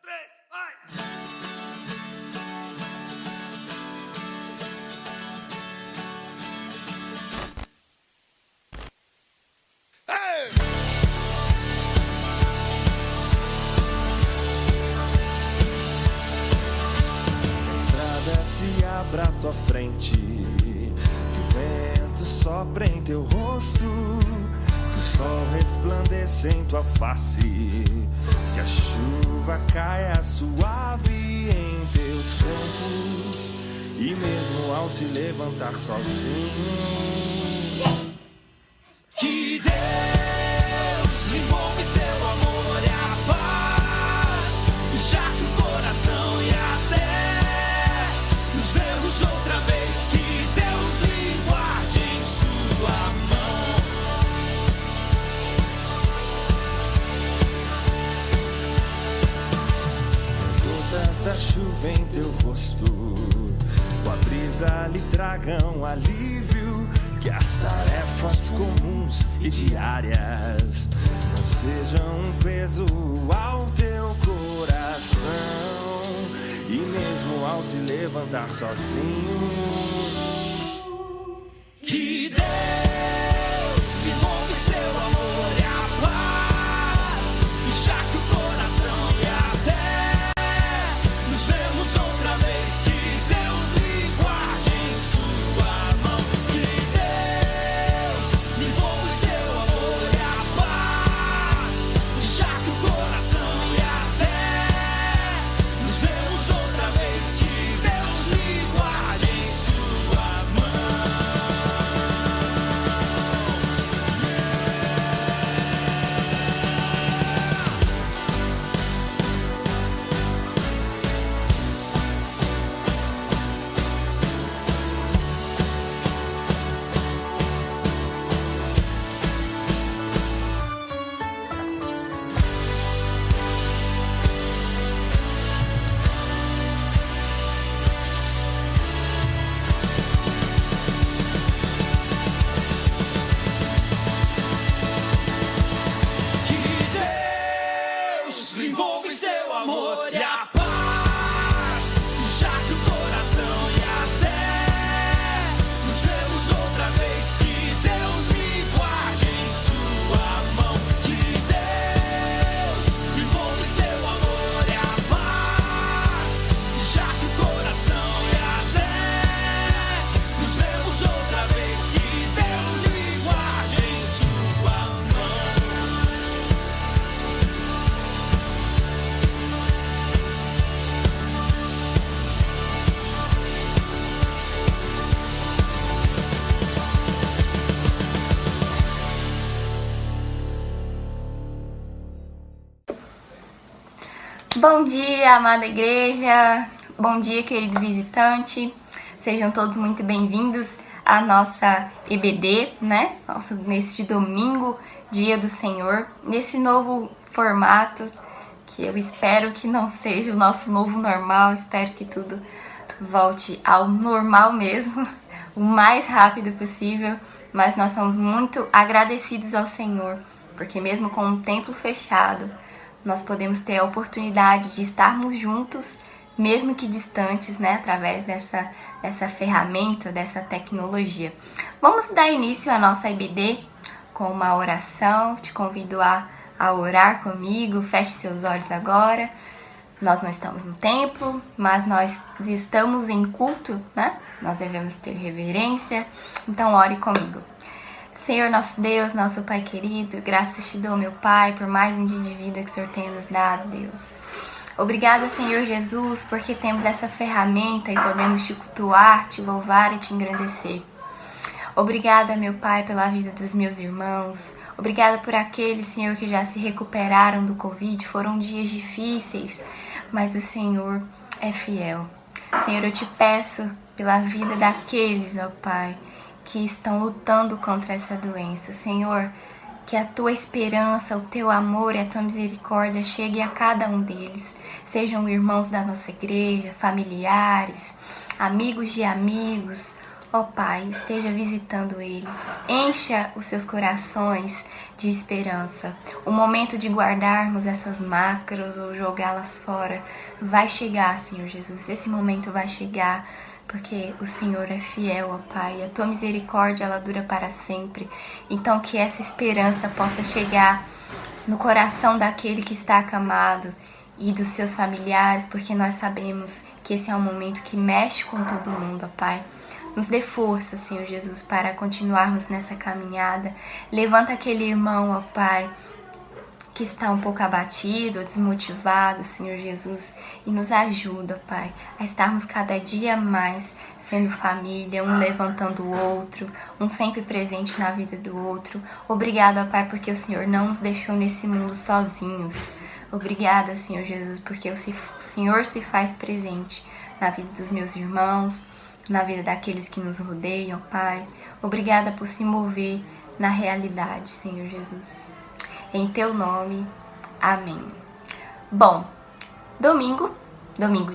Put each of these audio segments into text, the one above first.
3, vai! A estrada se abra à tua frente, que o vento sopre em teu rosto, que o sol resplandeça em tua face, que a chuva caia suave em teus campos, e mesmo ao se levantar sozinho, que Deus lhe envolve seu amor e a paz, enxergue o coração e até nos vemos outra vez, que Deus lhe guarde em sua mão. As gotas da chuva em teu rosto, com a brisa lhe tragam alívio, que as tarefas comuns e diárias não sejam um peso ao teu coração, e mesmo ao se levantar sozinho, que Deus lhe envolve seu amor e a paz, enxergue o coração e até nos vemos outra vez, que Deus lhe guarde em sua mão, que Deus lhe envolve seu amor e a paz, enxergue o coração e até nos vemos outra vez, que Deus lhe guarde em sua mão. Que Deus lhe envolve seu amor e a paz, enxergue o coração e até nos vemos outra vez, que Deus lhe guarde em sua mão, que Deus lhe envolve seu amor e a paz, enxergue o coração e até nos vemos outra vez, que Deus lhe guarde em sua mão. Bom dia, amada igreja. Bom dia, querido visitante. Sejam todos muito bem-vindos à nossa EBD, né? Neste domingo, dia do Senhor, nesse novo formato, que eu espero que não seja o nosso novo normal. Espero que tudo volte ao normal mesmo, o mais rápido possível. Mas nós somos muito agradecidos ao Senhor, porque mesmo com o templo fechado, nós podemos ter a oportunidade de estarmos juntos, mesmo que distantes, né, através dessa ferramenta, dessa tecnologia. Vamos dar início à nossa EBD com uma oração. Te convido a orar comigo. Feche seus olhos agora. Nós não estamos no templo, mas nós estamos em culto, né? Nós devemos ter reverência. Então, ore comigo. Senhor, nosso Deus, nosso Pai querido, graças te dou, meu Pai, por mais um dia de vida que o Senhor tem nos dado, Deus. Obrigada, Senhor Jesus, porque temos essa ferramenta e podemos te cultuar, te louvar e te engrandecer. Obrigada, meu Pai, pela vida dos meus irmãos. Obrigada por aqueles, Senhor, que já se recuperaram do Covid. Foram dias difíceis, mas o Senhor é fiel. Senhor, eu te peço pela vida daqueles, ó Pai, que estão lutando contra essa doença. Senhor, que a tua esperança, o teu amor e a tua misericórdia chegue a cada um deles. Sejam irmãos da nossa igreja, familiares, amigos de amigos, Ó Pai, esteja visitando eles, encha os seus corações de esperança. O momento de guardarmos essas máscaras ou jogá-las fora vai chegar, Senhor Jesus. Esse momento vai chegar, porque o Senhor é fiel, ó Pai. A tua misericórdia, ela dura para sempre. Então que essa esperança possa chegar no coração daquele que está acamado e dos seus familiares, porque nós sabemos que esse é um momento que mexe com todo mundo, ó Pai. Nos dê força, Senhor Jesus, para continuarmos nessa caminhada. Levanta aquele irmão, ó Pai, que está um pouco abatido, desmotivado, Senhor Jesus, e nos ajuda, Pai, a estarmos cada dia mais sendo família, um levantando o outro, um sempre presente na vida do outro. Obrigada, Pai, porque o Senhor não nos deixou nesse mundo sozinhos. Obrigada, Senhor Jesus, porque o Senhor se faz presente na vida dos meus irmãos, na vida daqueles que nos rodeiam, Pai. Obrigada por se mover na realidade, Senhor Jesus. Em Teu nome, amém. Bom, domingo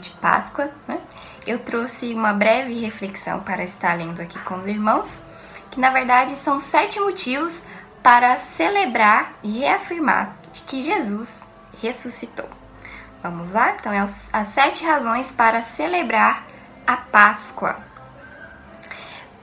de Páscoa, né? Eu trouxe uma breve reflexão para estar lendo aqui com os irmãos, que na verdade são 7 motivos para celebrar e reafirmar que Jesus ressuscitou. Vamos lá? Então, as 7 razões para celebrar a Páscoa.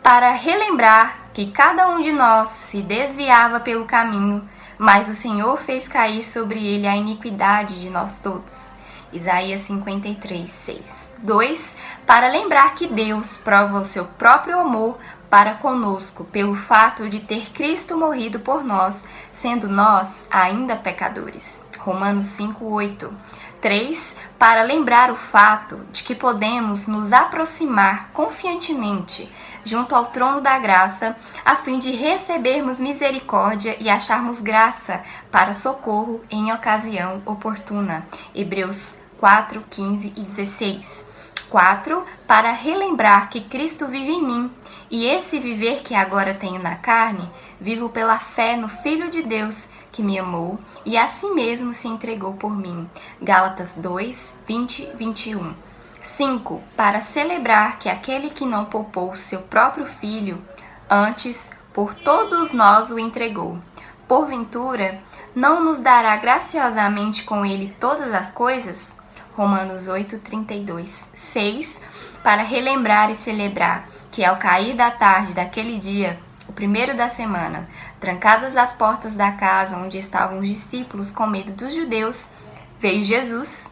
Para relembrar que cada um de nós se desviava pelo caminho, mas o Senhor fez cair sobre ele a iniquidade de nós todos. Isaías 53, 6. 2. Para lembrar que Deus prova o seu próprio amor para conosco pelo fato de ter Cristo morrido por nós, sendo nós ainda pecadores. Romanos 5, 8. 3. Para lembrar o fato de que podemos nos aproximar confiantemente junto ao trono da graça, a fim de recebermos misericórdia e acharmos graça para socorro em ocasião oportuna. Hebreus 4, 15 e 16. 4. Para relembrar que Cristo vive em mim, e esse viver que agora tenho na carne, vivo pela fé no Filho de Deus, que me amou e a si mesmo se entregou por mim. Gálatas 2, 20 e 21. 5. Para celebrar que aquele que não poupou seu próprio filho, antes por todos nós o entregou, porventura não nos dará graciosamente com ele todas as coisas? Romanos 8, 32. 6. Para relembrar e celebrar que ao cair da tarde daquele dia, o primeiro da semana, trancadas as portas da casa onde estavam os discípulos com medo dos judeus, veio Jesus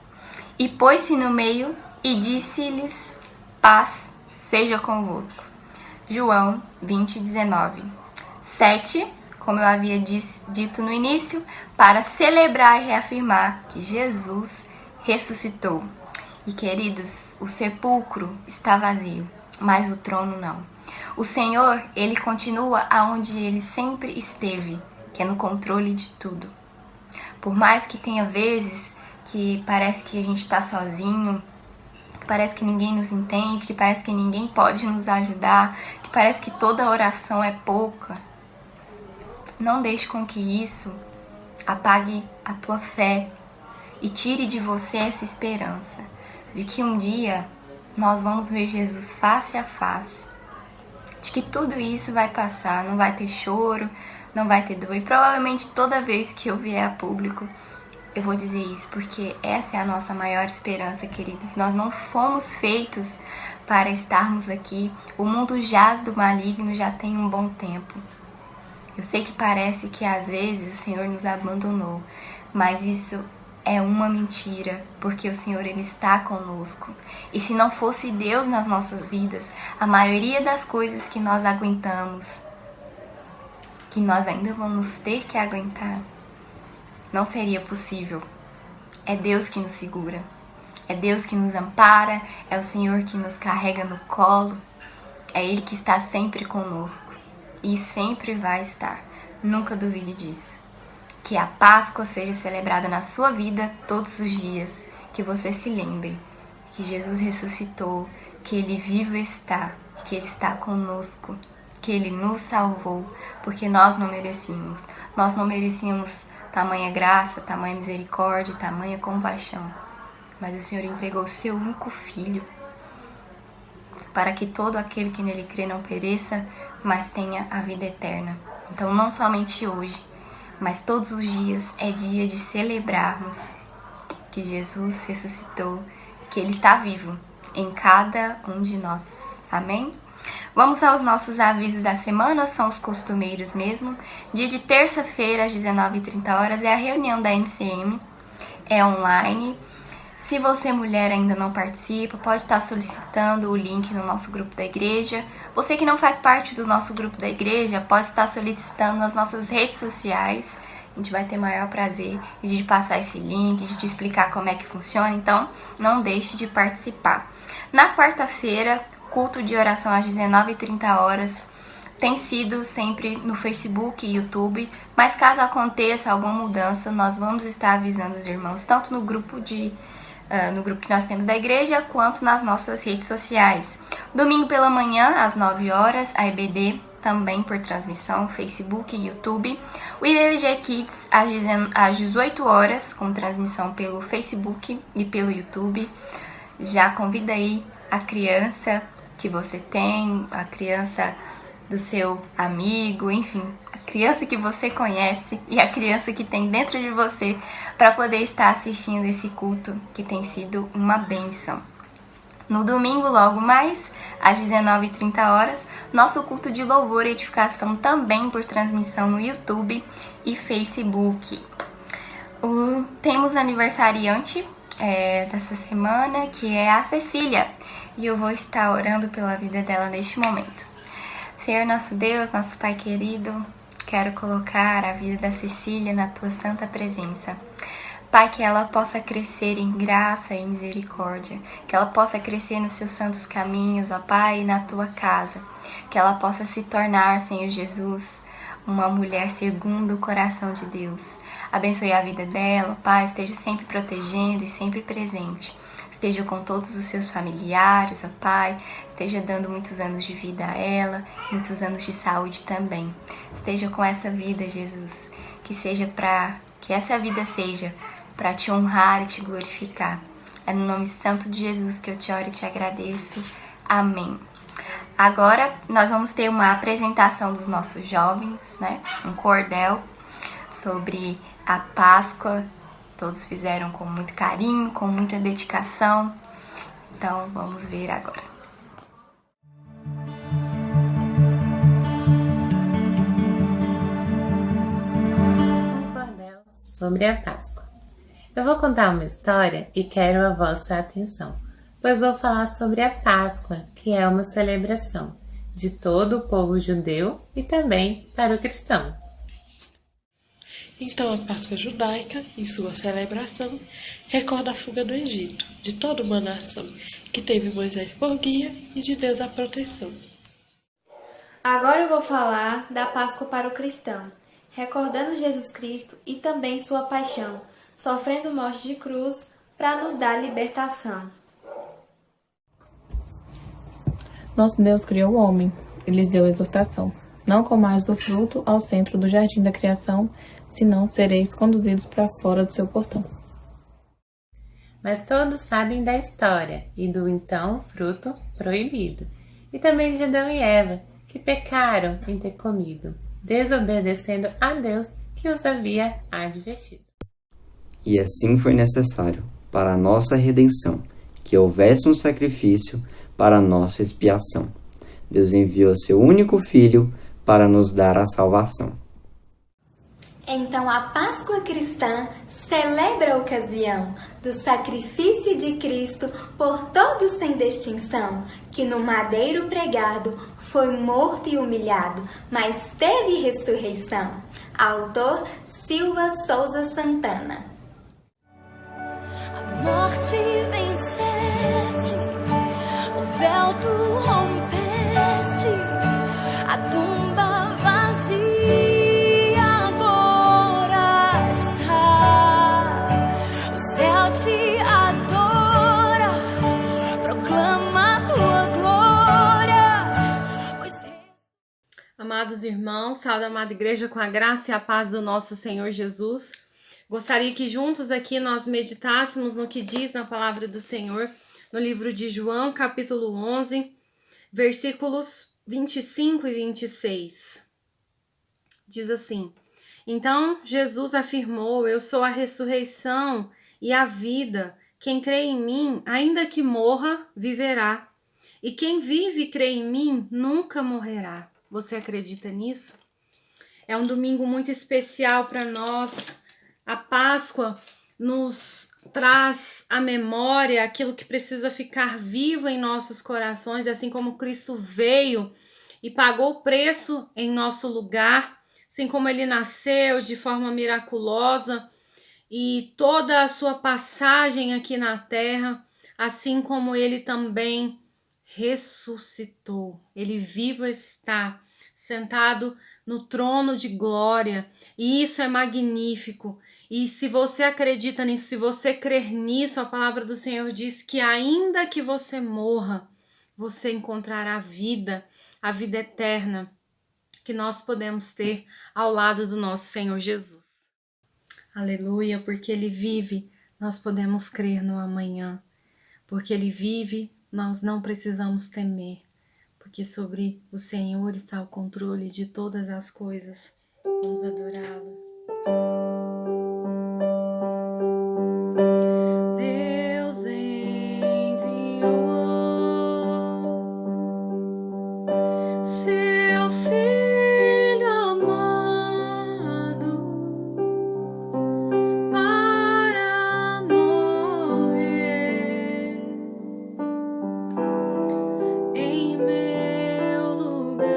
e pôs-se no meio e disse-lhes: paz seja convosco. João 20, 19. 7. Como eu havia dito no início, para celebrar e reafirmar que Jesus ressuscitou. E queridos, o sepulcro está vazio, mas o trono não. O Senhor, Ele continua aonde Ele sempre esteve, que é no controle de tudo. Por mais que tenha vezes que parece que a gente está sozinho, que parece que ninguém nos entende, que parece que ninguém pode nos ajudar, que parece que toda oração é pouca, não deixe com que isso apague a tua fé e tire de você essa esperança de que um dia nós vamos ver Jesus face a face, de que tudo isso vai passar, não vai ter choro, não vai ter dor. E provavelmente toda vez que eu vier a público eu vou dizer isso, porque essa é a nossa maior esperança, queridos. Nós não fomos feitos para estarmos aqui. O mundo jaz do maligno já tem um bom tempo. Eu sei que parece que às vezes o Senhor nos abandonou, mas isso é uma mentira, porque o Senhor, Ele está conosco. E se não fosse Deus nas nossas vidas, a maioria das coisas que nós aguentamos, que nós ainda vamos ter que aguentar, não seria possível. É Deus que nos segura, é Deus que nos ampara, é o Senhor que nos carrega no colo, é Ele que está sempre conosco e sempre vai estar. Nunca duvide disso. Que a Páscoa seja celebrada na sua vida todos os dias, que você se lembre que Jesus ressuscitou, que Ele vivo está, que Ele está conosco, que Ele nos salvou, porque nós não merecíamos. Nós não merecíamos tamanha graça, tamanha misericórdia, tamanha compaixão. Mas o Senhor entregou o seu único filho para que todo aquele que nele crê não pereça, mas tenha a vida eterna. Então, não somente hoje, mas todos os dias é dia de celebrarmos que Jesus ressuscitou, que Ele está vivo em cada um de nós. Amém? Vamos aos nossos avisos da semana, são os costumeiros mesmo. Dia de terça-feira, às 19h30, é a reunião da NCM, é online. Se você, mulher, ainda não participa, pode estar solicitando o link no nosso grupo da igreja. Você que não faz parte do nosso grupo da igreja, pode estar solicitando nas nossas redes sociais. A gente vai ter maior prazer de passar esse link, de te explicar como é que funciona, então não deixe de participar. Na quarta-feira, culto de oração às 19h30, tem sido sempre no Facebook e YouTube, mas caso aconteça alguma mudança, nós vamos estar avisando os irmãos, tanto no grupo que nós temos da igreja, quanto nas nossas redes sociais. Domingo pela manhã, às 9h, a EBD, também por transmissão, Facebook e YouTube. O IBG Kids, às 18h, com transmissão pelo Facebook e pelo YouTube. Já convida aí a criança que você tem, a criança do seu amigo, enfim, a criança que você conhece e a criança que tem dentro de você para poder estar assistindo esse culto que tem sido uma bênção. No domingo, logo mais, às 19h30, nosso culto de louvor e edificação também por transmissão no YouTube e Facebook. Temos aniversariante dessa semana, que é a Cecília, e eu vou estar orando pela vida dela neste momento. Senhor nosso Deus, nosso Pai querido, quero colocar a vida da Cecília na Tua santa presença. Pai, que ela possa crescer em graça e misericórdia, que ela possa crescer nos seus santos caminhos, ó Pai, na Tua casa, que ela possa se tornar, Senhor Jesus, uma mulher segundo o coração de Deus. Abençoe a vida dela, Pai, esteja sempre protegendo e sempre presente. Esteja com todos os seus familiares, ó Pai, esteja dando muitos anos de vida a ela, muitos anos de saúde também. Esteja com essa vida, Jesus, que essa vida seja para te honrar e te glorificar. É no nome santo de Jesus que eu te oro e te agradeço. Amém. Agora nós vamos ter uma apresentação dos nossos jovens, né? Um cordel sobre a Páscoa. Todos fizeram com muito carinho, com muita dedicação. Então vamos ver agora. Um cordel sobre a Páscoa. Eu vou contar uma história e quero a vossa atenção, pois vou falar sobre a Páscoa, que é uma celebração de todo o povo judeu e também para o cristão. Então a Páscoa judaica, em sua celebração, recorda a fuga do Egito, de toda uma nação, que teve Moisés por guia e de Deus a proteção. Agora eu vou falar da Páscoa para o cristão, recordando Jesus Cristo e também sua paixão, sofrendo morte de cruz para nos dar libertação. Nosso Deus criou o homem e lhes deu exortação. Não comais do fruto ao centro do jardim da criação, senão sereis conduzidos para fora do seu portão. Mas todos sabem da história e do então fruto proibido, e também de Adão e Eva, que pecaram em ter comido, desobedecendo a Deus que os havia advertido. E assim foi necessário, para a nossa redenção, que houvesse um sacrifício para a nossa expiação. Deus enviou seu único Filho para nos dar a salvação. Então a Páscoa cristã celebra a ocasião do sacrifício de Cristo por todos sem distinção, que no madeiro pregado foi morto e humilhado, mas teve ressurreição. Autor Silva Souza Santana. A morte venceste, o véu tu rompeste, a tumba vazia agora está. O céu te adora, proclama a tua glória. Amados irmãos, salve a amada igreja com a graça e a paz do nosso Senhor Jesus. Gostaria que juntos aqui nós meditássemos no que diz na palavra do Senhor, no livro de João, capítulo 11, versículos 25 e 26. Diz assim: Então Jesus afirmou: Eu sou a ressurreição e a vida. Quem crê em mim, ainda que morra, viverá. E quem vive e crê em mim, nunca morrerá. Você acredita nisso? É um domingo muito especial para nós. A Páscoa nos traz à memória aquilo que precisa ficar vivo em nossos corações, assim como Cristo veio e pagou o preço em nosso lugar, assim como ele nasceu de forma miraculosa e toda a sua passagem aqui na terra, assim como ele também ressuscitou. Ele vivo está, sentado no trono de glória, e isso é magnífico. E se você acredita nisso, se você crer nisso, a palavra do Senhor diz que ainda que você morra, você encontrará a vida eterna que nós podemos ter ao lado do nosso Senhor Jesus. Aleluia, porque Ele vive, nós podemos crer no amanhã. Porque Ele vive, nós não precisamos temer. Porque sobre o Senhor está o controle de todas as coisas. Vamos adorá-lo. Deus enviou seu Filho amado para morrer em meu lugar.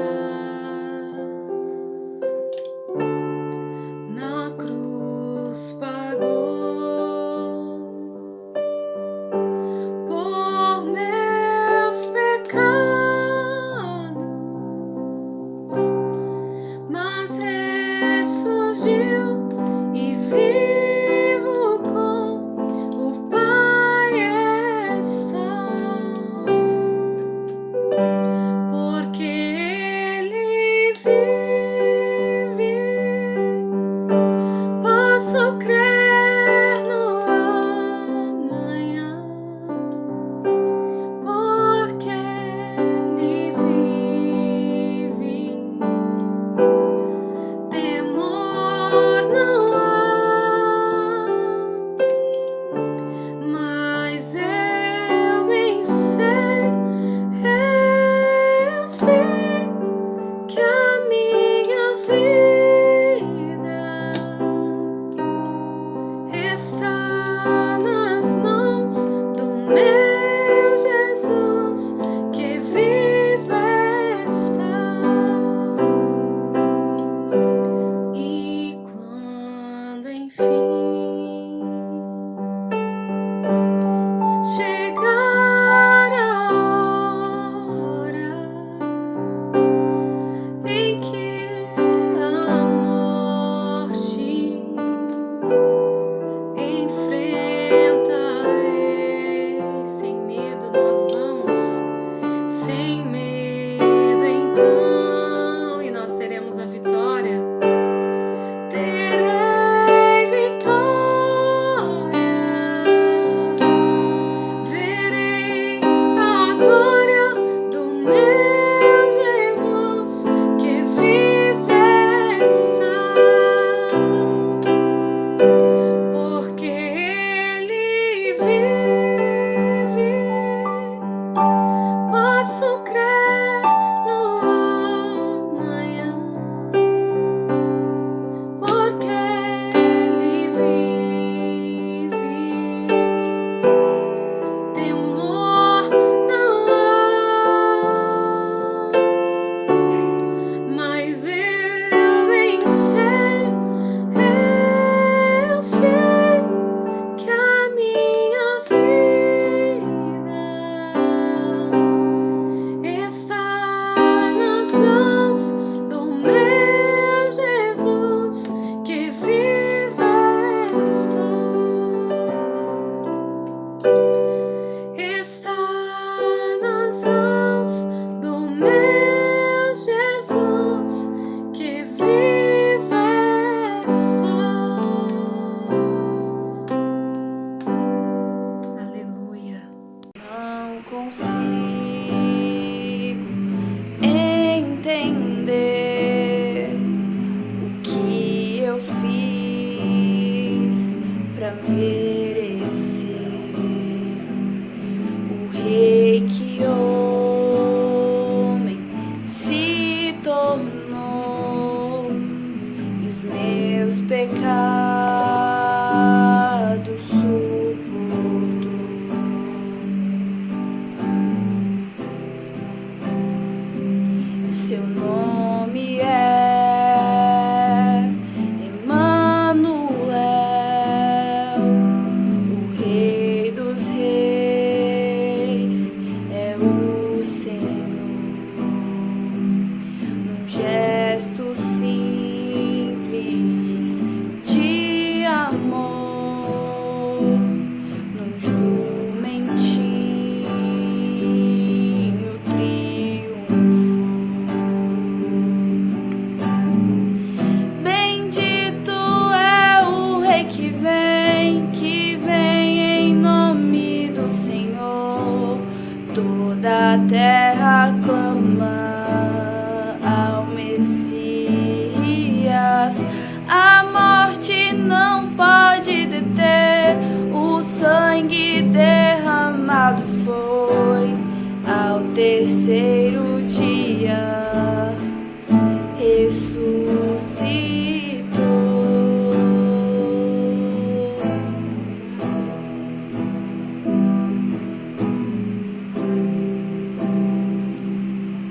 rei que homem se tornou, e os meus pecados suportou. Seu nome é Emanuel, o Rei dos Reis é o Senhor. Num gesto simples de amor, num jumentinho triunfou. Bendito é o Rei que vem em nome do Senhor. Toda a terra clama ao Messias. A morte não pode deter, o sangue derramado foi ao terceiro dia. Ressuscitou.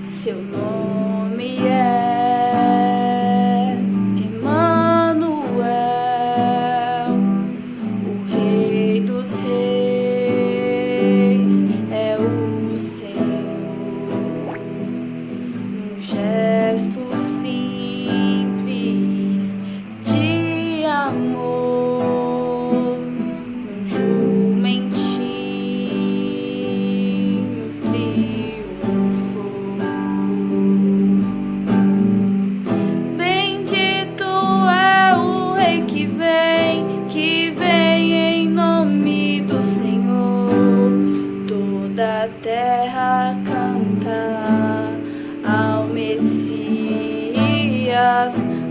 Seu nome é Emanuel, o Rei dos Reis é o Senhor. Um gesto simples de amor, um jumentinho triunfou. Bendito é o Rei que vem em nome do Senhor. Toda a terra canta ao Messias.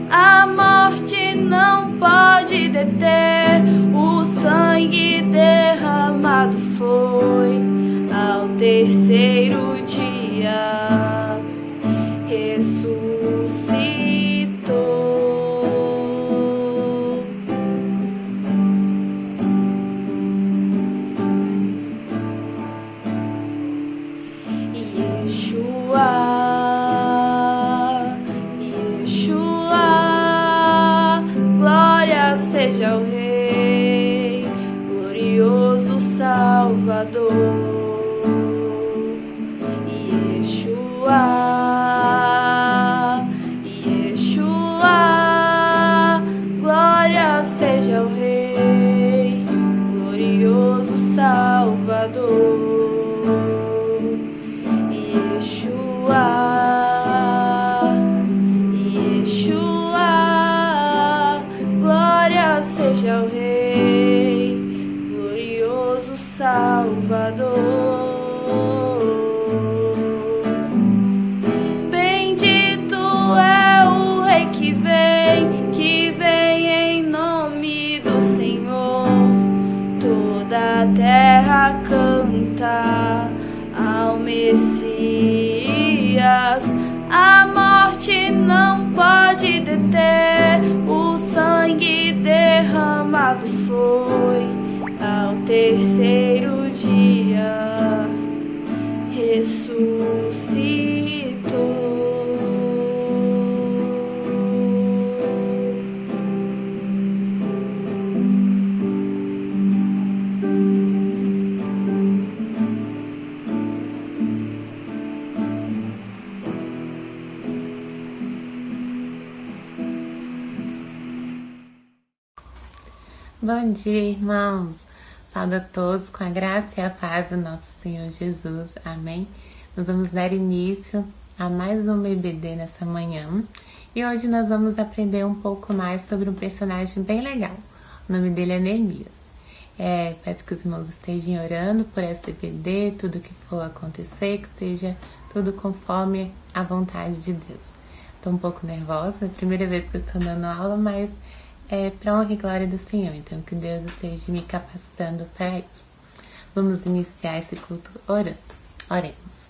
A morte não pode deter, o sangue derramado foi ao terceiro dia. Ressuscitou. Yeshua, glória seja ao Rei, glorioso Salvador. Yeshua, glória seja ao Rei, glorioso Salvador. Yeshua, glória seja ao Rei, glorioso Salvador. Bendito é o Rei que vem em nome do Senhor. Toda a terra canta ao Messias. A morte não pode deter, o sangue derramado foi ao terceiro dia. Ressuscitou. Bom dia, irmãos! Saúdo a todos com a graça e a paz do nosso Senhor Jesus. Amém? Nós vamos dar início a mais um EBD nessa manhã. E hoje nós vamos aprender um pouco mais sobre um personagem bem legal. O nome dele é Neemias. Peço que os irmãos estejam orando por essa EBD, tudo que for acontecer, que seja tudo conforme a vontade de Deus. Estou um pouco nervosa, é a primeira vez que eu estou dando aula, mas é para honra e glória do Senhor, então que Deus esteja me capacitando para isso. Vamos iniciar esse culto orando. Oremos.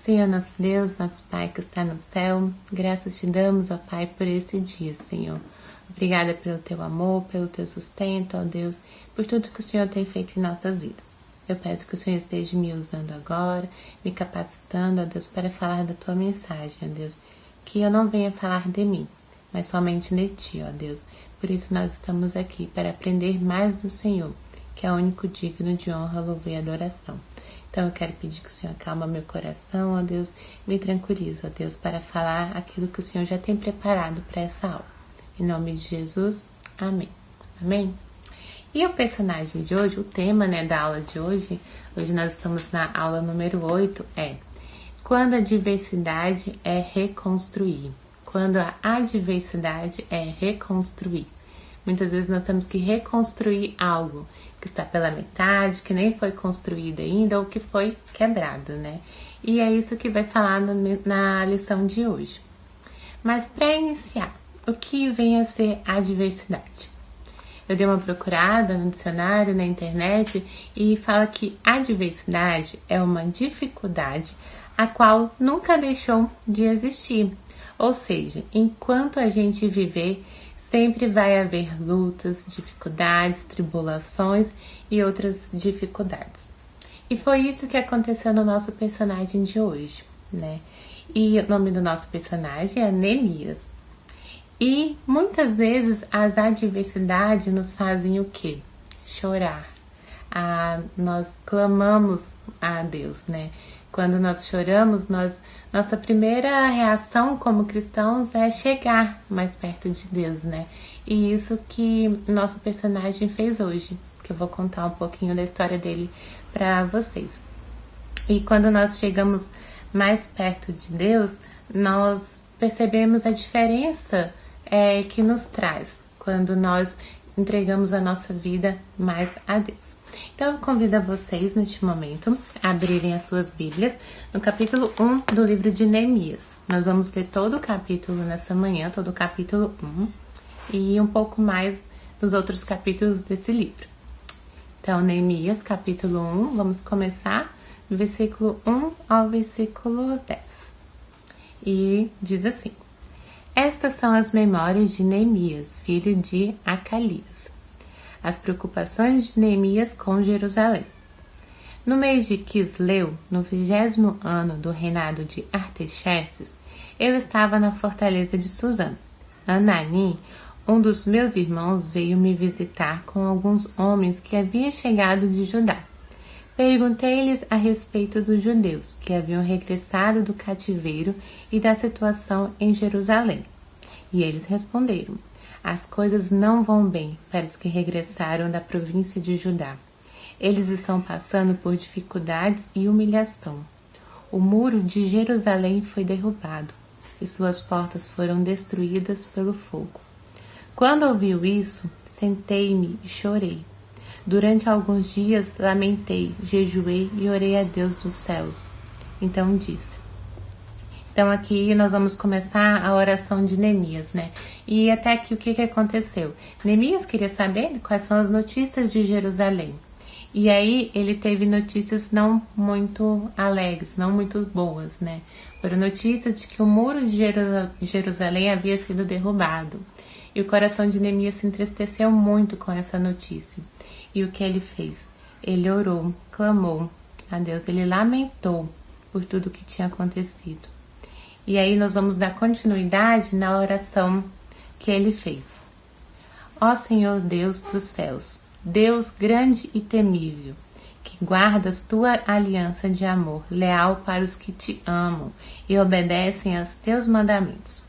Senhor nosso Deus, nosso Pai que está no céu, graças te damos, ó Pai, por esse dia, Senhor. Obrigada pelo teu amor, pelo teu sustento, ó Deus, por tudo que o Senhor tem feito em nossas vidas. Eu peço que o Senhor esteja me usando agora, me capacitando, ó Deus, para falar da tua mensagem, ó Deus. Que eu não venha falar de mim, mas somente de ti, ó Deus. Por isso nós estamos aqui, para aprender mais do Senhor, que é o único digno de honra, louvor e adoração. Então eu quero pedir que o Senhor acalma meu coração, ó Deus, me tranquiliza, ó Deus, para falar aquilo que o Senhor já tem preparado para essa aula. Em nome de Jesus, amém. Amém? E o personagem de hoje, o tema, da aula de hoje nós estamos na aula número 8, quando a diversidade é reconstruir. Quando a adversidade é reconstruir. Muitas vezes nós temos que reconstruir algo que está pela metade, que nem foi construído ainda ou que foi quebrado, E é isso que vai falar na lição de hoje. Mas para iniciar, o que vem a ser adversidade? Eu dei uma procurada no dicionário, na internet, e fala que adversidade é uma dificuldade a qual nunca deixou de existir. Ou seja, enquanto a gente viver, sempre vai haver lutas, dificuldades, tribulações e outras dificuldades. E foi isso que aconteceu no nosso personagem de hoje, E o nome do nosso personagem é Neemias. E muitas vezes as adversidades nos fazem o quê? Chorar. Nós clamamos a Deus, Quando nós choramos, nossa primeira reação como cristãos é chegar mais perto de Deus, E isso que nosso personagem fez hoje, que eu vou contar um pouquinho da história dele para vocês. E quando nós chegamos mais perto de Deus, nós percebemos a diferença que nos traz quando nós entregamos a nossa vida mais a Deus. Então eu convido a vocês neste momento a abrirem as suas Bíblias no capítulo 1 do livro de Neemias. Nós vamos ler todo o capítulo nessa manhã, todo o capítulo 1 e um pouco mais dos outros capítulos desse livro. Então, Neemias, capítulo 1, vamos começar do versículo 1 ao versículo 10. E diz assim: Estas são as memórias de Neemias, filho de Acalias. As preocupações de Neemias com Jerusalém. No mês de Quisleu, no 20º ano do reinado de Artaxerxes, eu estava na fortaleza de Susã. Anani, um dos meus irmãos, veio me visitar com alguns homens que haviam chegado de Judá. Perguntei-lhes a respeito dos judeus que haviam regressado do cativeiro e da situação em Jerusalém. E eles responderam: As coisas não vão bem para os que regressaram da província de Judá. Eles estão passando por dificuldades e humilhação. O muro de Jerusalém foi derrubado e suas portas foram destruídas pelo fogo. Quando ouvi isso, sentei-me e chorei. Durante alguns dias lamentei, jejuei e orei a Deus dos céus. Então disse. Então aqui nós vamos começar a oração de Neemias, E até aqui o que aconteceu? Neemias queria saber quais são as notícias de Jerusalém. E aí ele teve notícias não muito alegres, não muito boas, Foram notícias de que o muro de Jerusalém havia sido derrubado. E o coração de Neemias se entristeceu muito com essa notícia. E o que ele fez? Ele orou, clamou a Deus, ele lamentou por tudo que tinha acontecido. E aí nós vamos dar continuidade na oração que ele fez. Ó Senhor Deus dos céus, Deus grande e temível, que guardas tua aliança de amor, leal para os que te amam e obedecem aos teus mandamentos.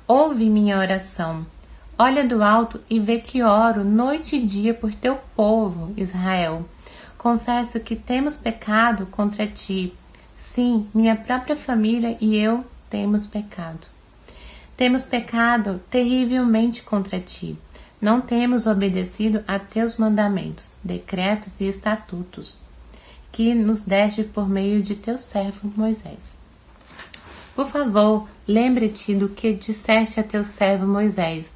Ouve minha oração, olha do alto e vê que oro noite e dia por teu povo, Israel. Confesso que temos pecado contra ti. Sim, minha própria família e eu temos pecado. Temos pecado terrivelmente contra ti. Não temos obedecido a teus mandamentos, decretos e estatutos, que nos deste por meio de teu servo Moisés. Por favor, lembre-te do que disseste a teu servo Moisés.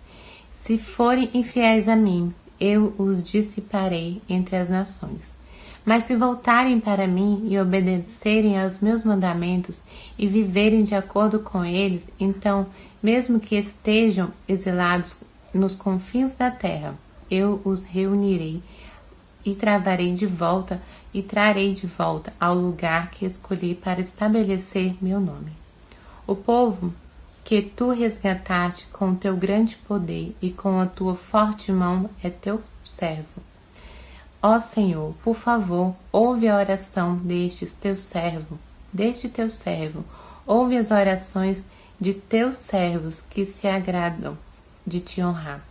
Se forem infiéis a mim, eu os dissiparei entre as nações. Mas se voltarem para mim e obedecerem aos meus mandamentos e viverem de acordo com eles, então, mesmo que estejam exilados nos confins da terra, eu os reunirei e trarei de volta ao lugar que escolhi para estabelecer meu nome. O povo que tu resgataste com o teu grande poder e com a tua forte mão é teu servo. Ó Senhor, por favor, ouve a oração deste teu servo, ouve as orações de teus servos que se agradam de te honrar.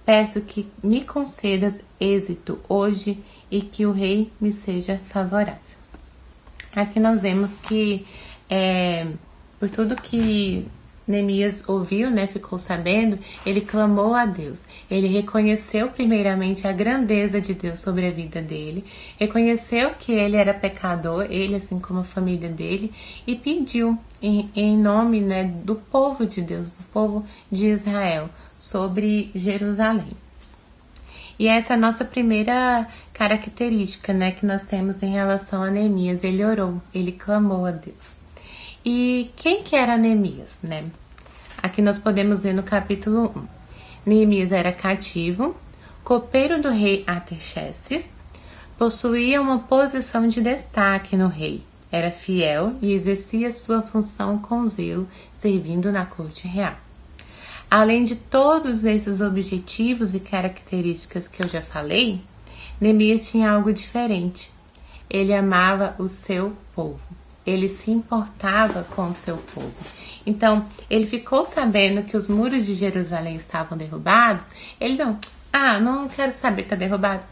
Peço que me concedas êxito hoje e que o rei me seja favorável. Aqui nós vemos que por tudo que Neemias ouviu, ficou sabendo, ele clamou a Deus. Ele reconheceu primeiramente a grandeza de Deus sobre a vida dele, reconheceu que ele era pecador, ele assim como a família dele, e pediu em nome do povo de Deus, do povo de Israel, sobre Jerusalém. E essa é a nossa primeira característica, que nós temos em relação a Neemias. Ele orou, ele clamou a Deus. E quem que era Neemias, Aqui nós podemos ver no capítulo 1. Neemias era cativo, copeiro do rei Artaxerxes, possuía uma posição de destaque no rei, era fiel e exercia sua função com zelo, servindo na corte real. Além de todos esses objetivos e características que eu já falei, Neemias tinha algo diferente. Ele amava o seu povo. Ele se importava com o seu povo. Então, ele ficou sabendo que os muros de Jerusalém estavam derrubados. Ele não quero saber, está derrubado,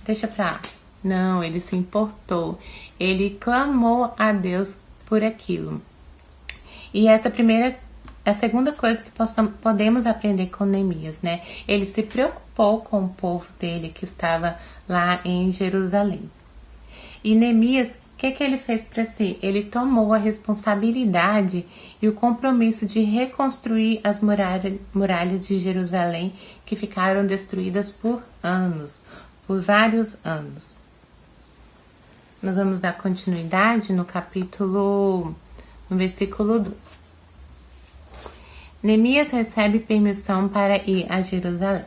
deixa pra lá. Não, ele se importou. Ele clamou a Deus por aquilo. E a segunda coisa que podemos aprender com Neemias, Ele se preocupou com o povo dele que estava lá em Jerusalém. E Neemias, o que ele fez para si? Ele tomou a responsabilidade e o compromisso de reconstruir as muralhas de Jerusalém que ficaram destruídas por vários anos. Nós vamos dar continuidade no versículo 2. Neemias recebe permissão para ir a Jerusalém.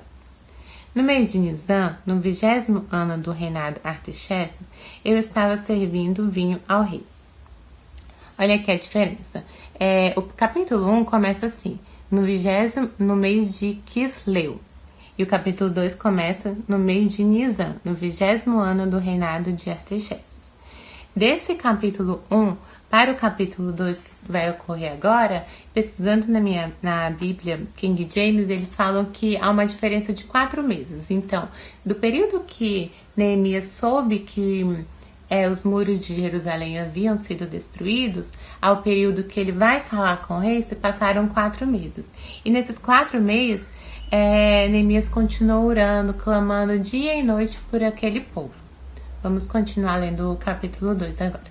No mês de Nisan, no 20º ano do reinado Artaxerxes, eu estava servindo vinho ao rei. Olha aqui a diferença. O capítulo 1 começa assim, no mês de Quisleu. E o capítulo 2 começa no mês de Nisan, no 20º ano do reinado de Artaxerxes. Desse capítulo 1 para o capítulo 2 que vai ocorrer agora, pesquisando na Bíblia King James, eles falam que há uma diferença de 4 meses. Então, do período que Neemias soube que os muros de Jerusalém haviam sido destruídos, ao período que ele vai falar com o rei, se passaram 4 meses. E nesses 4 meses, Neemias continuou orando, clamando dia e noite por aquele povo. Vamos continuar lendo o capítulo 2 agora.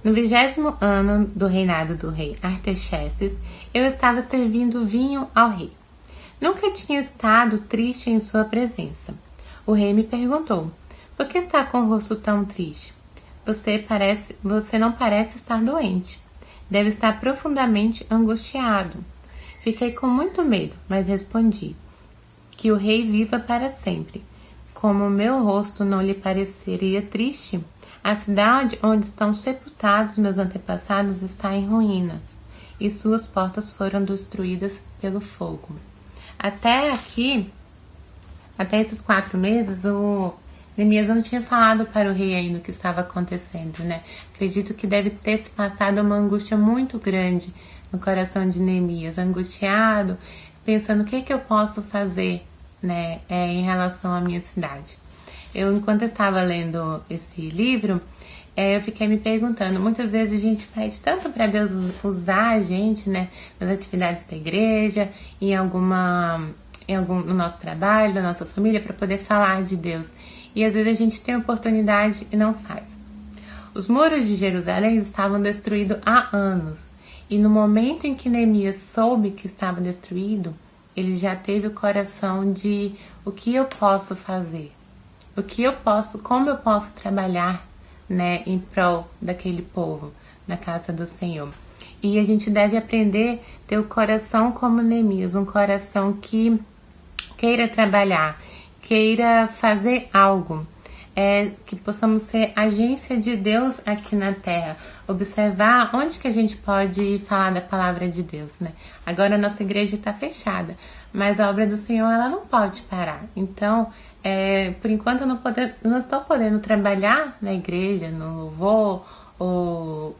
No 20º ano do reinado do rei Artaxerxes, eu estava servindo vinho ao rei. Nunca tinha estado triste em sua presença. O rei me perguntou, por que está com o rosto tão triste? Você não parece estar doente. Deve estar profundamente angustiado. Fiquei com muito medo, mas respondi, que o rei viva para sempre. Como meu rosto não lhe pareceria triste, a cidade onde estão sepultados meus antepassados está em ruínas, e suas portas foram destruídas pelo fogo. Até esses 4 meses, o Neemias não tinha falado para o rei ainda o que estava acontecendo, Acredito que deve ter se passado uma angústia muito grande no coração de Neemias, angustiado, pensando o que eu posso fazer, em relação à minha cidade. Enquanto eu estava lendo esse livro, eu fiquei me perguntando, muitas vezes a gente pede tanto para Deus usar a gente, nas atividades da igreja, no nosso trabalho, na nossa família, para poder falar de Deus. E às vezes a gente tem oportunidade e não faz. Os muros de Jerusalém estavam destruídos há anos. E no momento em que Neemias soube que estava destruído, ele já teve o coração de o que eu posso fazer? como eu posso trabalhar, né, em prol daquele povo, na casa do Senhor. E a gente deve aprender a ter o coração como Neemias, um coração que queira trabalhar, queira fazer algo, que possamos ser agência de Deus aqui na Terra, observar onde que a gente pode falar da palavra de Deus, né? Agora a nossa igreja está fechada, mas a obra do Senhor ela não pode parar. Então, por enquanto eu não estou podendo trabalhar na igreja, no louvor ou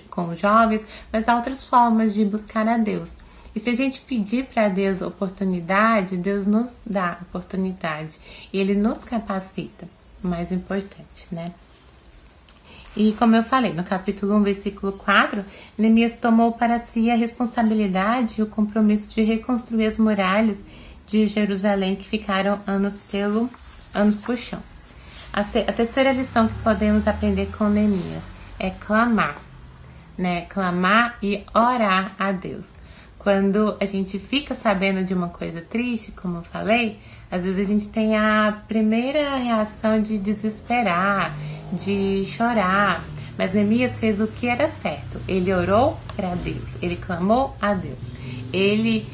com os jovens, mas há outras formas de buscar a Deus. E se a gente pedir para Deus oportunidade, Deus nos dá oportunidade e Ele nos capacita, o mais importante, né? E como eu falei, no capítulo 1, versículo 4, Neemias tomou para si a responsabilidade e o compromisso de reconstruir as muralhas de Jerusalém que ficaram anos por chão. A terceira lição que podemos aprender com Neemias é clamar, né? Clamar e orar a Deus. Quando a gente fica sabendo de uma coisa triste, como eu falei, às vezes a gente tem a primeira reação de desesperar, de chorar. Mas Neemias fez o que era certo. Ele orou para Deus, ele clamou a Deus. Ele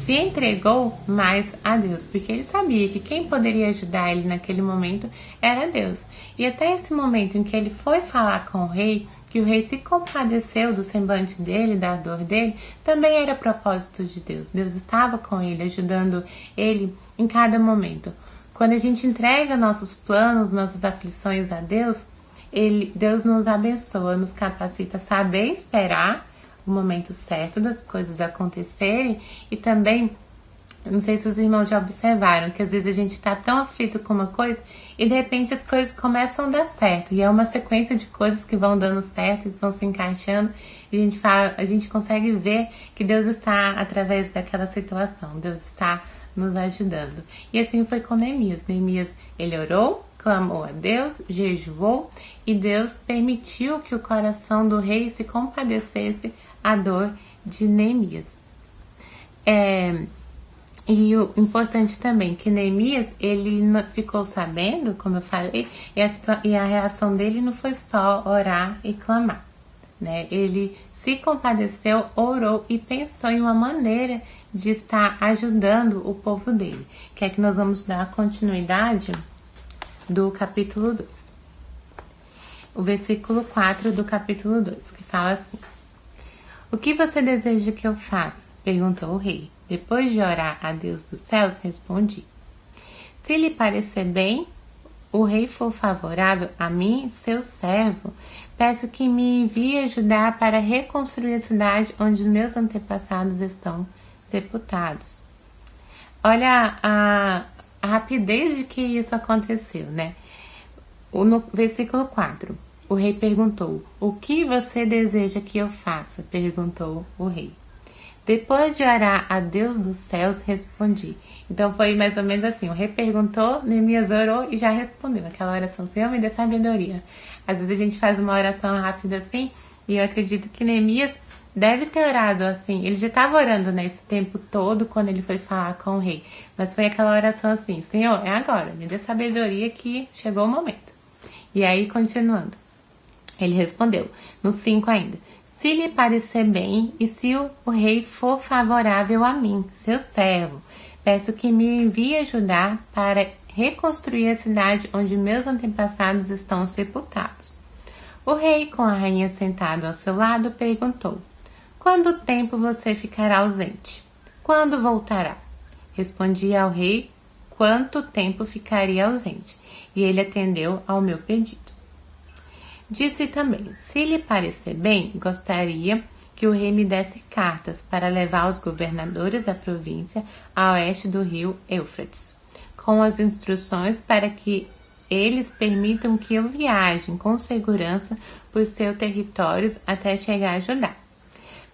se entregou mais a Deus, porque ele sabia que quem poderia ajudar ele naquele momento era Deus. E até esse momento em que ele foi falar com o rei, que o rei se compadeceu do semblante dele, da dor dele, também era propósito de Deus. Deus estava com ele, ajudando ele em cada momento. Quando a gente entrega nossos planos, nossas aflições a Deus, Deus nos abençoa, nos capacita a saber esperar o momento certo das coisas acontecerem. E também, não sei se os irmãos já observaram, que às vezes a gente está tão aflito com uma coisa e de repente as coisas começam a dar certo. E é uma sequência de coisas que vão dando certo, vão se encaixando. E a gente consegue ver que Deus está através daquela situação. Deus está nos ajudando. E assim foi com Neemias. Neemias, ele orou, clamou a Deus, jejuou, e Deus permitiu que o coração do rei se compadecesse a dor de Neemias. E o importante também, que Neemias, ele ficou sabendo, como eu falei, e a reação dele não foi só orar e clamar, né? Ele se compadeceu, orou e pensou em uma maneira de estar ajudando o povo dele. Que é que nós vamos dar continuidade do capítulo 2. O versículo 4 do capítulo 2, que fala assim: "O que você deseja que eu faça?", perguntou o rei. Depois de orar a Deus dos céus, respondi: "Se lhe parecer bem, o rei for favorável a mim, seu servo, peço que me envie ajudar para reconstruir a cidade onde meus antepassados estão sepultados." Olha a rapidez de que isso aconteceu, né? No versículo 4, o rei perguntou: "O que você deseja que eu faça?", perguntou o rei. Depois de orar a Deus dos céus, respondi. Então foi mais ou menos assim, o rei perguntou, Neemias orou e já respondeu aquela oração: "Senhor, me dê sabedoria." Às vezes a gente faz uma oração rápida assim, e eu acredito que Neemias deve ter orado assim. Ele já estava orando nesse tempo todo quando ele foi falar com o rei, mas foi aquela oração assim: "Senhor, é agora, me dê sabedoria que chegou o momento." E aí, continuando, ele respondeu, no 5 ainda: "Se lhe parecer bem e se o rei for favorável a mim, seu servo, peço que me envie ajudar para reconstruir a cidade onde meus antepassados estão sepultados." O rei, com a rainha sentado ao seu lado, perguntou: "Quanto tempo você ficará ausente? Quando voltará?" Respondi ao rei quanto tempo ficaria ausente, e ele atendeu ao meu pedido. Disse também: "Se lhe parecer bem, gostaria que o rei me desse cartas para levar aos governadores da província a oeste do rio Éufrates, com as instruções para que eles permitam que eu viaje com segurança por seus territórios até chegar a Judá.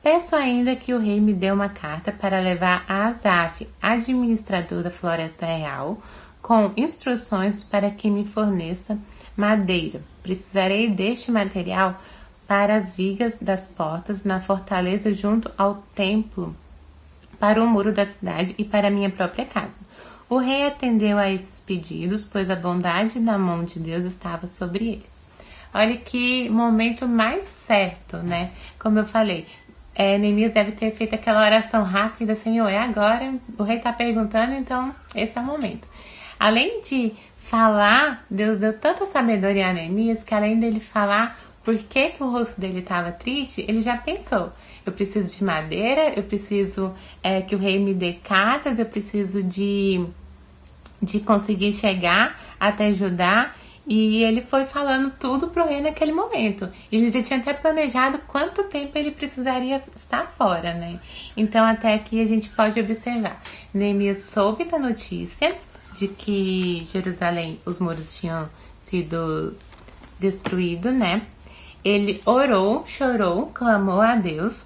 Peço ainda que o rei me dê uma carta para levar a Asaf, administrador da Floresta Real, com instruções para que me forneça madeira. Precisarei deste material para as vigas das portas na fortaleza junto ao templo, para o muro da cidade e para minha própria casa. O rei atendeu a esses pedidos, pois a bondade da mão de Deus estava sobre ele. Olha que momento mais certo, né? Como eu falei, Neemias deve ter feito aquela oração rápida, Senhor, é agora, o rei está perguntando, então esse é o momento. Além de falar, Deus deu tanta sabedoria a Neemias que além dele falar por que o rosto dele estava triste, ele já pensou, eu preciso de madeira, eu preciso que o rei me dê cartas, eu preciso de conseguir chegar até Judá. E ele foi falando tudo pro rei naquele momento. Ele já tinha até planejado quanto tempo ele precisaria estar fora, né? Então até aqui a gente pode observar. Neemias soube da notícia de que Jerusalém, os muros tinham sido destruídos, né? Ele orou, chorou, clamou a Deus,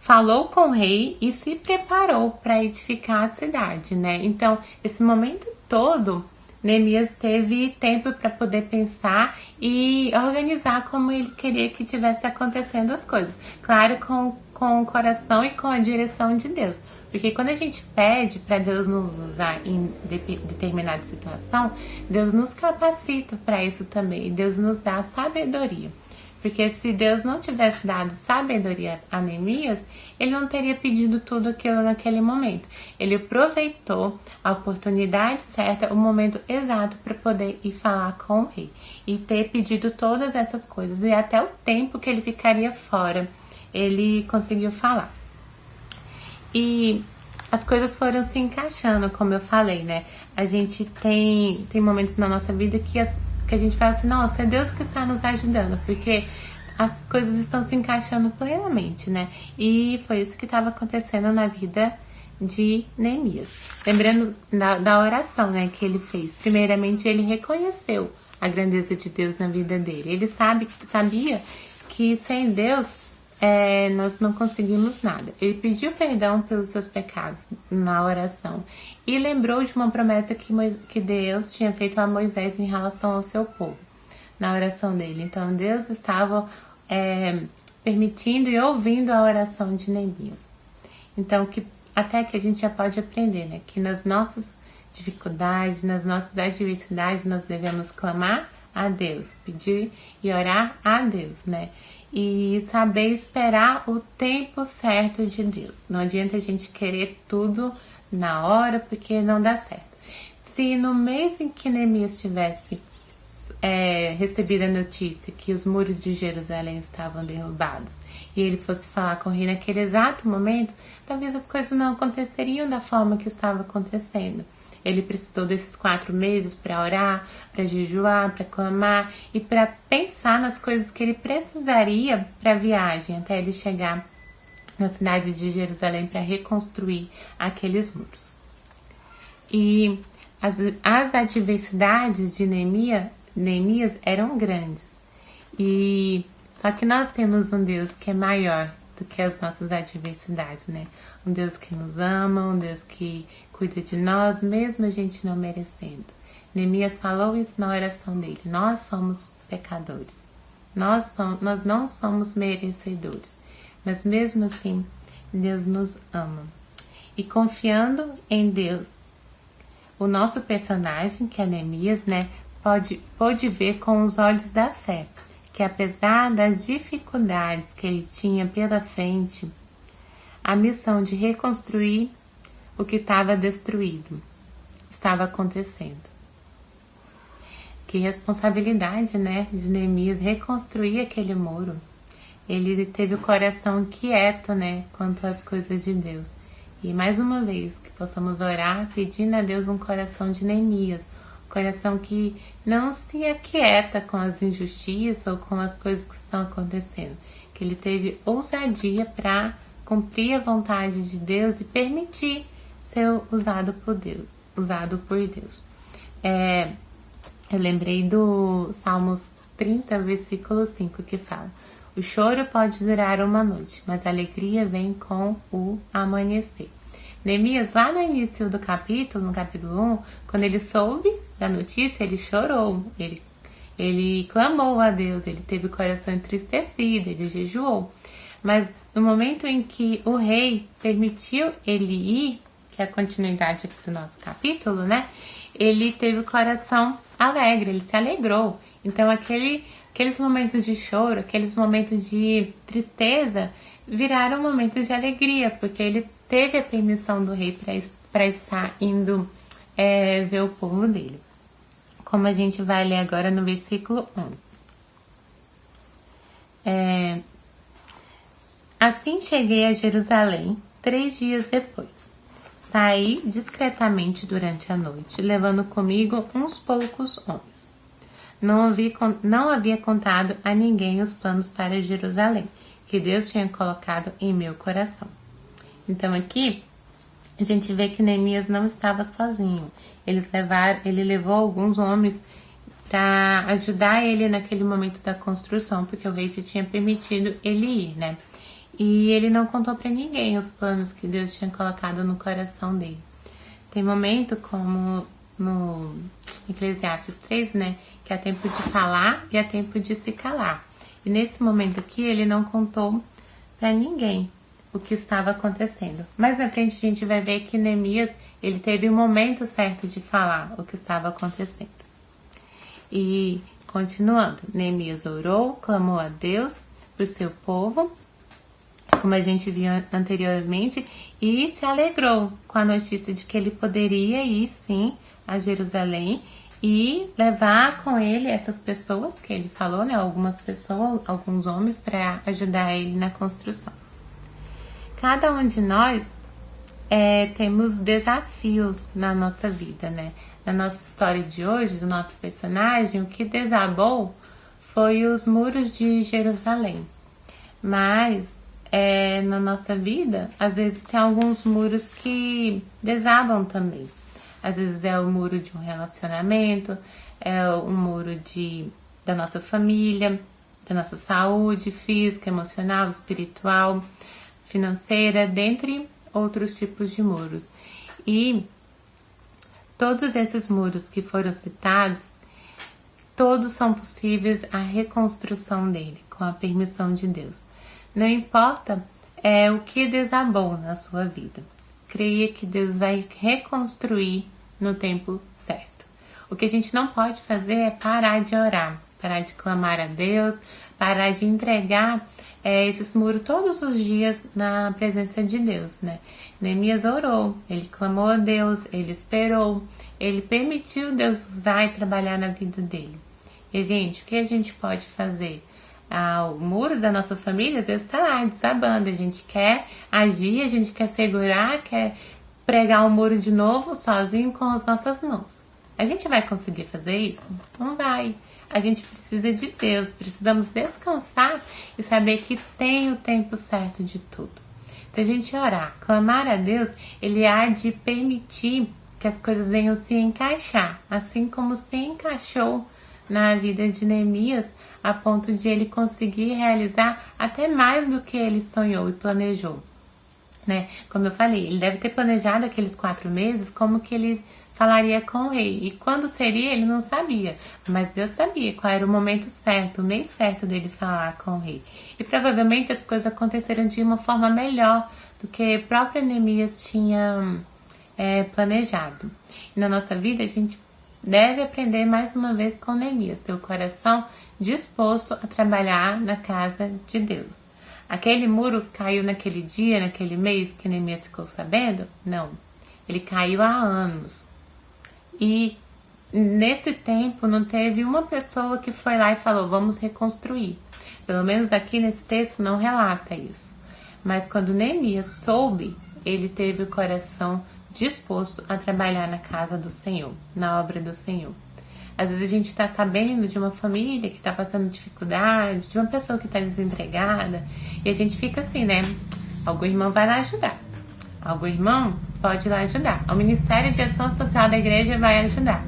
falou com o rei e se preparou para edificar a cidade, né? Então esse momento todo Neemias teve tempo para poder pensar e organizar como ele queria que tivesse acontecendo as coisas. Claro, com o coração e com a direção de Deus. Porque quando a gente pede para Deus nos usar em determinada situação, Deus nos capacita para isso também. E Deus nos dá sabedoria. Porque se Deus não tivesse dado sabedoria a Neemias, ele não teria pedido tudo aquilo naquele momento. Ele aproveitou a oportunidade certa, o momento exato para poder ir falar com o rei. E ter pedido todas essas coisas. E até o tempo que ele ficaria fora, ele conseguiu falar. E as coisas foram se encaixando, como eu falei, né? A gente tem momentos na nossa vida que a gente fala assim, nossa, é Deus que está nos ajudando, porque as coisas estão se encaixando plenamente, né? E foi isso que estava acontecendo na vida de Neemias. Lembrando da oração, né, que ele fez. Primeiramente, ele reconheceu a grandeza de Deus na vida dele. Ele sabia que sem Deus nós não conseguimos nada. Ele pediu perdão pelos seus pecados na oração e lembrou de uma promessa que Deus tinha feito a Moisés em relação ao seu povo, na oração dele. Então Deus estava permitindo e ouvindo a oração de Neemias. Então até que a gente já pode aprender, né, que nas nossas dificuldades, nas nossas adversidades, nós devemos clamar a Deus, pedir e orar a Deus, né? E saber esperar o tempo certo de Deus. Não adianta a gente querer tudo na hora, porque não dá certo. Se no mês em que Neemias tivesse recebido a notícia que os muros de Jerusalém estavam derrubados e ele fosse falar com o rei naquele exato momento, talvez as coisas não aconteceriam da forma que estava acontecendo. Ele precisou desses 4 meses para orar, para jejuar, para clamar e para pensar nas coisas que ele precisaria para a viagem, até ele chegar na cidade de Jerusalém para reconstruir aqueles muros. E as adversidades de Neemias eram grandes. Só que nós temos um Deus que é maior do que as nossas adversidades, né? Um Deus que nos ama, um Deus que cuida de nós, mesmo a gente não merecendo. Neemias falou isso na oração dele. Nós somos pecadores. Nós não somos merecedores. Mas mesmo assim, Deus nos ama. E confiando em Deus, o nosso personagem, que é Neemias, né, pôde ver com os olhos da fé que apesar das dificuldades que ele tinha pela frente, a missão de reconstruir o que estava destruído estava acontecendo. Que responsabilidade, né, de Neemias reconstruir aquele muro. Ele teve o coração quieto, né, quanto às coisas de Deus. E mais uma vez, que possamos orar pedindo a Deus um coração de Neemias, um coração que não se aquieta com as injustiças ou com as coisas que estão acontecendo. Que ele teve ousadia para cumprir a vontade de Deus e permitir ser usado por Deus. Eu lembrei do Salmos 30, versículo 5, que fala: o choro pode durar uma noite, mas a alegria vem com o amanhecer. Neemias, lá no início do capítulo, no capítulo 1, quando ele soube da notícia, ele chorou, ele clamou a Deus, ele teve o coração entristecido, ele jejuou. Mas no momento em que o rei permitiu ele ir, que é a continuidade aqui do nosso capítulo, né? Ele teve o coração alegre, ele se alegrou. Então aqueles momentos de choro, aqueles momentos de tristeza viraram momentos de alegria, porque ele teve a permissão do rei para estar indo ver o povo dele. Como a gente vai ler agora no versículo 11. Assim cheguei a Jerusalém 3 dias depois. Saí discretamente durante a noite, levando comigo uns poucos homens. Não havia contado a ninguém os planos para Jerusalém, que Deus tinha colocado em meu coração. Então aqui a gente vê que Neemias não estava sozinho. Ele levou alguns homens para ajudar ele naquele momento da construção, porque o rei tinha permitido ele ir, né? E ele não contou para ninguém os planos que Deus tinha colocado no coração dele. Tem momento como no Eclesiastes 3, né? Que é tempo de falar e é tempo de se calar. E nesse momento aqui ele não contou para ninguém o que estava acontecendo. Mais na frente a gente vai ver que Neemias, ele teve o momento certo de falar o que estava acontecendo. E continuando, Neemias orou, clamou a Deus por seu povo, como a gente viu anteriormente, e se alegrou com a notícia de que ele poderia ir sim a Jerusalém e levar com ele essas pessoas que ele falou, né? Algumas pessoas, alguns homens, para ajudar ele na construção. Cada um de nós temos desafios na nossa vida, né? Na nossa história de hoje, do nosso personagem, o que desabou foi os muros de Jerusalém. Mas na nossa vida, às vezes tem alguns muros que desabam também. Às vezes é o muro de um relacionamento, é o muro da nossa família, da nossa saúde física, emocional, espiritual, financeira, dentre outros tipos de muros. E todos esses muros que foram citados, todos são possíveis a reconstrução dele, com a permissão de Deus. Não importa o que desabou na sua vida. Creia que Deus vai reconstruir no tempo certo. O que a gente não pode fazer é parar de orar, parar de clamar a Deus, parar de entregar esses muros todos os dias na presença de Deus, né? Neemias orou, ele clamou a Deus, ele esperou, ele permitiu Deus usar e trabalhar na vida dele. E, gente, o que a gente pode fazer? O muro da nossa família às vezes está lá desabando, a gente quer agir, a gente quer segurar, quer pregar o muro de novo sozinho com as nossas mãos. A gente vai conseguir fazer isso? Não vai. A gente precisa de Deus, precisamos descansar e saber que tem o tempo certo de tudo. Se a gente orar, clamar a Deus, Ele há de permitir que as coisas venham se encaixar, assim como se encaixou na vida de Neemias, a ponto de ele conseguir realizar até mais do que ele sonhou e planejou, né? Como eu falei, ele deve ter planejado aqueles 4 meses como que ele falaria com o rei. E quando seria, ele não sabia. Mas Deus sabia qual era o momento certo, o mês certo dele falar com o rei. E provavelmente as coisas aconteceram de uma forma melhor do que o próprio Neemias tinha planejado. E na nossa vida, a gente deve aprender mais uma vez com Neemias, ter o coração disposto a trabalhar na casa de Deus. Aquele muro caiu naquele dia, naquele mês que Neemias ficou sabendo? Não. Ele caiu há anos. E nesse tempo não teve uma pessoa que foi lá e falou, vamos reconstruir. Pelo menos aqui nesse texto não relata isso. Mas quando Neemias soube, ele teve o coração disposto a trabalhar na casa do Senhor, na obra do Senhor. Às vezes a gente está sabendo de uma família que está passando dificuldade, de uma pessoa que está desempregada, e a gente fica assim, né? Algum irmão vai lá ajudar. Algum irmão pode ir lá ajudar. O Ministério de Ação Social da igreja vai ajudar.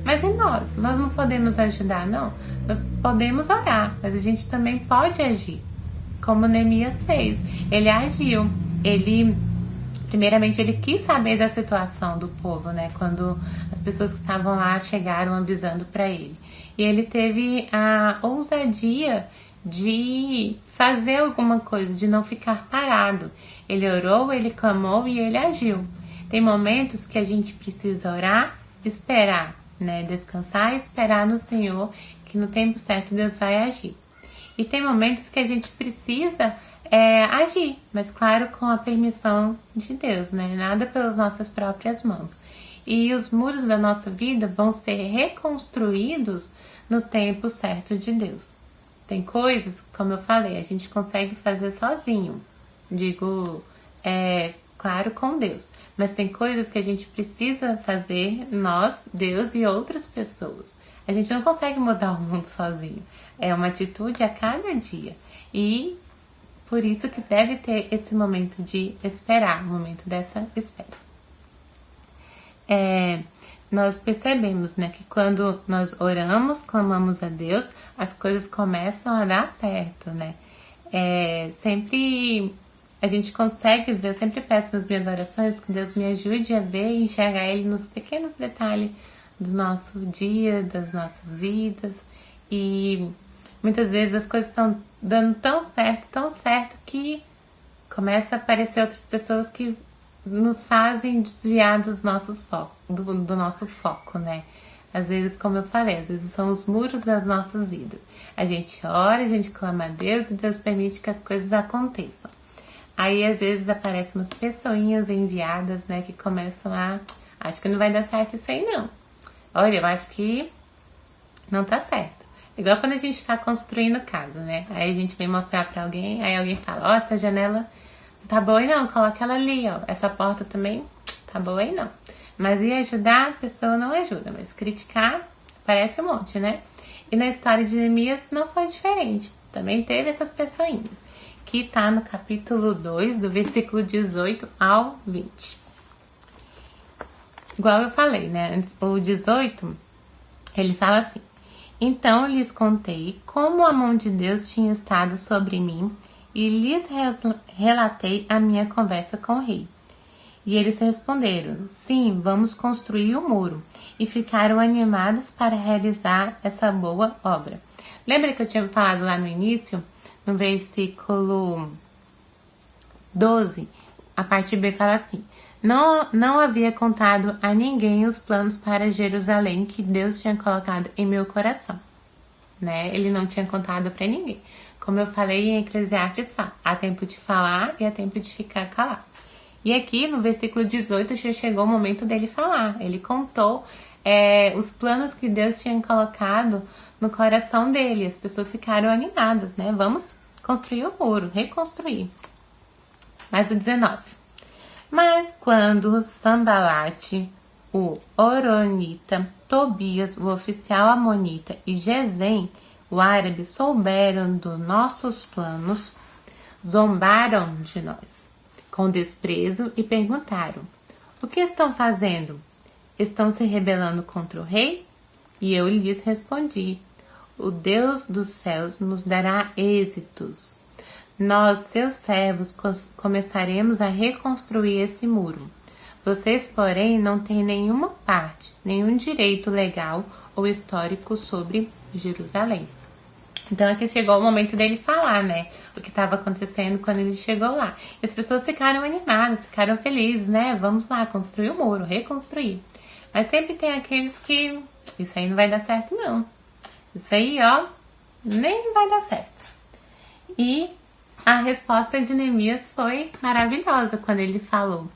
Mas e nós? Nós não podemos ajudar, não. Nós podemos orar, mas a gente também pode agir, como Neemias fez. Ele agiu. Primeiramente, ele quis saber da situação do povo, né? Quando as pessoas que estavam lá chegaram avisando para ele. E ele teve a ousadia de fazer alguma coisa, de não ficar parado. Ele orou, ele clamou e ele agiu. Tem momentos que a gente precisa orar, esperar, né? Descansar e esperar no Senhor, que no tempo certo Deus vai agir. E tem momentos que a gente precisa agir, mas claro, com a permissão de Deus, né? Nada pelas nossas próprias mãos. E os muros da nossa vida vão ser reconstruídos no tempo certo de Deus. Tem coisas, como eu falei, a gente consegue fazer sozinho. Digo, claro, com Deus. Mas tem coisas que a gente precisa fazer nós, Deus e outras pessoas. A gente não consegue mudar o mundo sozinho. É uma atitude a cada dia. E por isso que deve ter esse momento de esperar, o momento dessa espera. Nós percebemos, né, que quando nós oramos, clamamos a Deus, as coisas começam a dar certo, né? Sempre a gente consegue ver, eu sempre peço nas minhas orações que Deus me ajude a ver e enxergar Ele nos pequenos detalhes do nosso dia, das nossas vidas. E muitas vezes as coisas estão dando tão certo, que começa a aparecer outras pessoas que nos fazem desviar dos nossos do nosso foco, né? Às vezes, como eu falei, às vezes são os muros das nossas vidas. A gente ora, a gente clama a Deus e Deus permite que as coisas aconteçam. Aí, às vezes, aparecem umas pessoinhas enviadas, né, que começam acho que não vai dar certo isso aí, não. Olha, eu acho que não tá certo. Igual quando a gente tá construindo casa, né? Aí a gente vem mostrar pra alguém, aí alguém fala, essa janela tá boa aí não, coloca ela ali, ó. Essa porta também tá boa aí não. Mas ir ajudar, a pessoa não ajuda. Mas criticar, parece um monte, né? E na história de Neemias não foi diferente. Também teve essas pessoinhas. Que tá no capítulo 2, do versículo 18 ao 20. Igual eu falei, né? O 18, ele fala assim. Então lhes contei como a mão de Deus tinha estado sobre mim e lhes relatei a minha conversa com o rei. E eles responderam, sim, vamos construir o muro. E ficaram animados para realizar essa boa obra. Lembra que eu tinha falado lá no início, no versículo 12, a parte B fala assim, não havia contado a ninguém os planos para Jerusalém que Deus tinha colocado em meu coração. Né? Ele não tinha contado para ninguém. Como eu falei em Eclesiastes, há tempo de falar e há tempo de ficar calado. E aqui no versículo 18 já chegou o momento dele falar. Ele contou os planos que Deus tinha colocado no coração dele. As pessoas ficaram animadas, né? Vamos construir o muro, reconstruir. Mais o 19. Mas quando Sambalate, o Horonita, Tobias, o oficial amonita e Gesem, o árabe, souberam dos nossos planos, zombaram de nós com desprezo e perguntaram, o que estão fazendo? Estão se rebelando contra o rei? E eu lhes respondi, o Deus dos céus nos dará êxitos. Nós, seus servos, começaremos a reconstruir esse muro. Vocês, porém, não têm nenhuma parte, nenhum direito legal ou histórico sobre Jerusalém. Então aqui chegou o momento dele falar, né? O que estava acontecendo quando ele chegou lá. E as pessoas ficaram animadas, ficaram felizes, né? Vamos lá, construir o muro, reconstruir. Mas sempre tem aqueles que, isso aí não vai dar certo não. Isso aí, ó, nem vai dar certo. E a resposta de Neemias foi maravilhosa quando ele falou,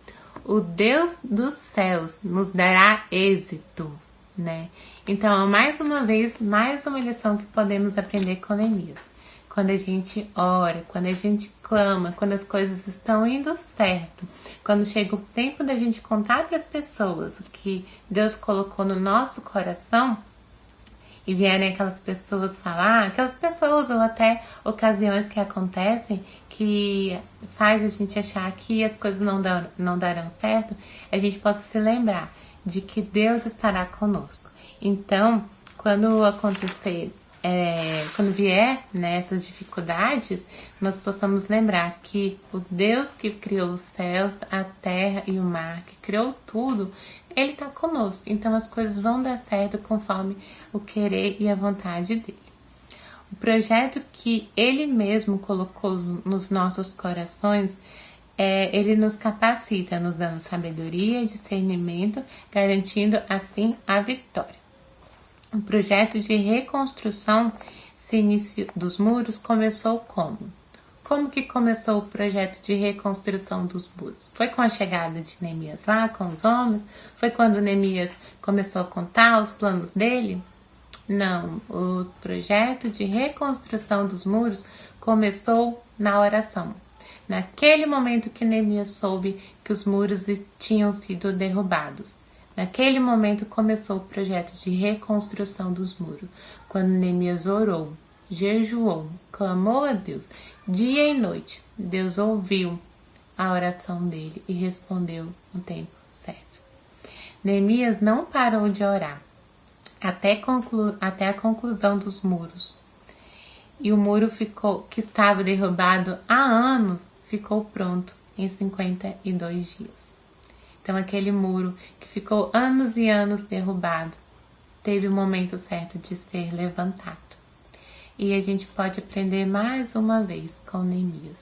o Deus dos céus nos dará êxito, né? Então, mais uma vez, mais uma lição que podemos aprender com Neemias. Quando a gente ora, quando a gente clama, quando as coisas estão indo certo, quando chega o tempo da gente contar para as pessoas o que Deus colocou no nosso coração, e vierem aquelas pessoas falar, aquelas pessoas ou até ocasiões que acontecem que faz a gente achar que as coisas não darão certo, a gente possa se lembrar de que Deus estará conosco. Então, quando acontecer, quando vier, né, essas dificuldades, nós possamos lembrar que o Deus que criou os céus, a terra e o mar, que criou tudo, Ele está conosco. Então as coisas vão dar certo conforme o querer e a vontade dele. O projeto que Ele mesmo colocou nos nossos corações ele nos capacita, nos dando sabedoria e discernimento, garantindo assim a vitória. O projeto de reconstrução dos muros começou como? Como que começou o projeto de reconstrução dos muros? Foi com a chegada de Neemias lá, com os homens? Foi quando Neemias começou a contar os planos dele? Não, o projeto de reconstrução dos muros começou na oração. Naquele momento que Neemias soube que os muros tinham sido derrubados. Naquele momento começou o projeto de reconstrução dos muros. Quando Neemias orou, jejuou, clamou a Deus, dia e noite, Deus ouviu a oração dele e respondeu no tempo certo. Neemias não parou de orar até a conclusão dos muros. E o muro que estava derrubado há anos, ficou pronto em 52 dias. Então aquele muro que ficou anos e anos derrubado, teve o momento certo de ser levantado. E a gente pode aprender mais uma vez com Neemias.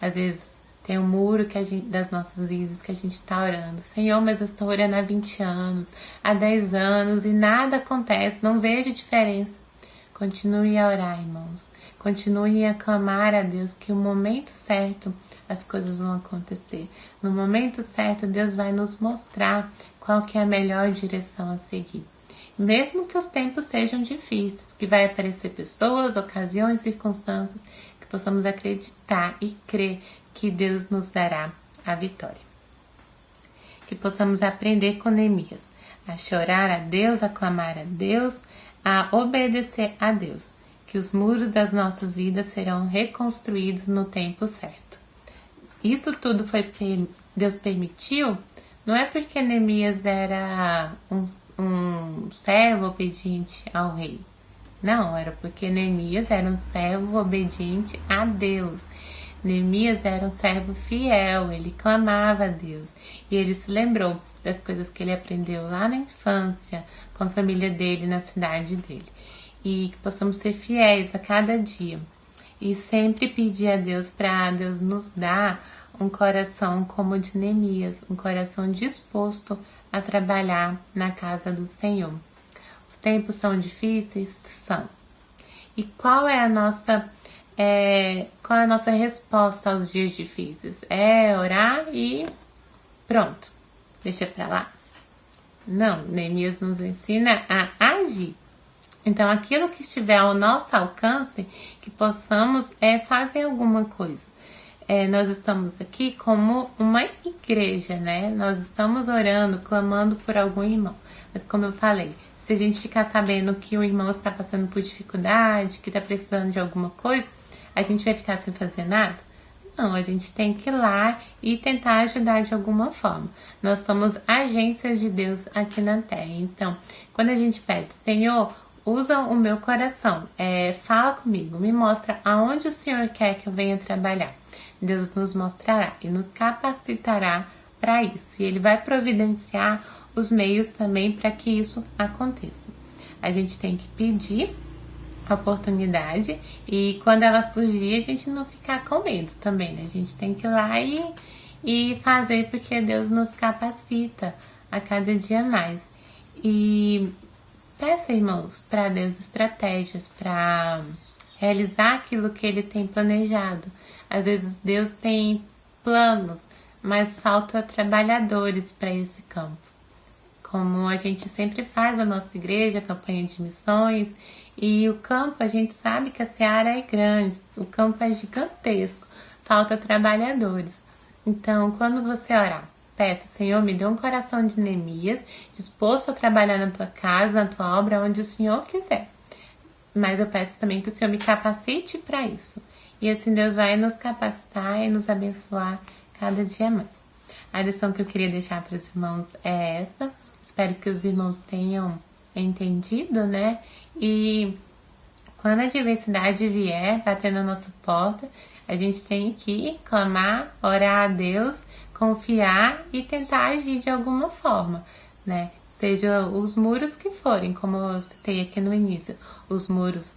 Às vezes tem um muro das nossas vidas que a gente está orando. Senhor, mas eu estou orando há 20 anos, há 10 anos e nada acontece, não vejo diferença. Continue a orar, irmãos. Continue a clamar a Deus que no momento certo as coisas vão acontecer. No momento certo, Deus vai nos mostrar qual que é a melhor direção a seguir. Mesmo que os tempos sejam difíceis, que vai aparecer pessoas, ocasiões, circunstâncias, que possamos acreditar e crer que Deus nos dará a vitória. Que possamos aprender com Neemias, a chorar a Deus, a clamar a Deus, a obedecer a Deus, que os muros das nossas vidas serão reconstruídos no tempo certo. Isso tudo Deus permitiu, não é porque Neemias era um servo obediente ao rei. Não, era porque Neemias era um servo obediente a Deus. Neemias era um servo fiel, ele clamava a Deus. E ele se lembrou das coisas que ele aprendeu lá na infância, com a família dele, na cidade dele. E que possamos ser fiéis a cada dia. E sempre pedir a Deus para Deus nos dar um coração como o de Neemias, um coração disposto a trabalhar na casa do Senhor. Os tempos são difíceis? São. E qual é a nossa resposta aos dias difíceis? É orar e pronto, deixa pra lá? Não, Neemias nos ensina a agir. Então, aquilo que estiver ao nosso alcance, que possamos fazer alguma coisa. Nós estamos aqui como uma igreja, né? Nós estamos orando, clamando por algum irmão. Mas como eu falei, se a gente ficar sabendo que o irmão está passando por dificuldade, que está precisando de alguma coisa, a gente vai ficar sem fazer nada? Não, a gente tem que ir lá e tentar ajudar de alguma forma. Nós somos agências de Deus aqui na Terra. Então, quando a gente pede, Senhor, usa o meu coração, fala comigo, me mostra aonde o Senhor quer que eu venha trabalhar. Deus nos mostrará e nos capacitará para isso. E Ele vai providenciar os meios também para que isso aconteça. A gente tem que pedir a oportunidade e quando ela surgir, a gente não ficar com medo também, né? A gente tem que ir lá e fazer porque Deus nos capacita a cada dia mais. E peça, irmãos, para Deus estratégias para realizar aquilo que Ele tem planejado. Às vezes Deus tem planos, mas falta trabalhadores para esse campo. Como a gente sempre faz na nossa igreja, campanha de missões, e o campo, a gente sabe que a seara é grande, o campo é gigantesco, falta trabalhadores. Então, quando você orar, peça, Senhor, me dê um coração de Neemias, disposto a trabalhar na tua casa, na tua obra, onde o Senhor quiser. Mas eu peço também que o Senhor me capacite para isso. E assim Deus vai nos capacitar e nos abençoar cada dia mais. A lição que eu queria deixar para os irmãos é essa. Espero que os irmãos tenham entendido, né? E quando a adversidade vier, bater na nossa porta, a gente tem que clamar, orar a Deus, confiar e tentar agir de alguma forma, né? Seja os muros que forem, como eu citei aqui no início, os muros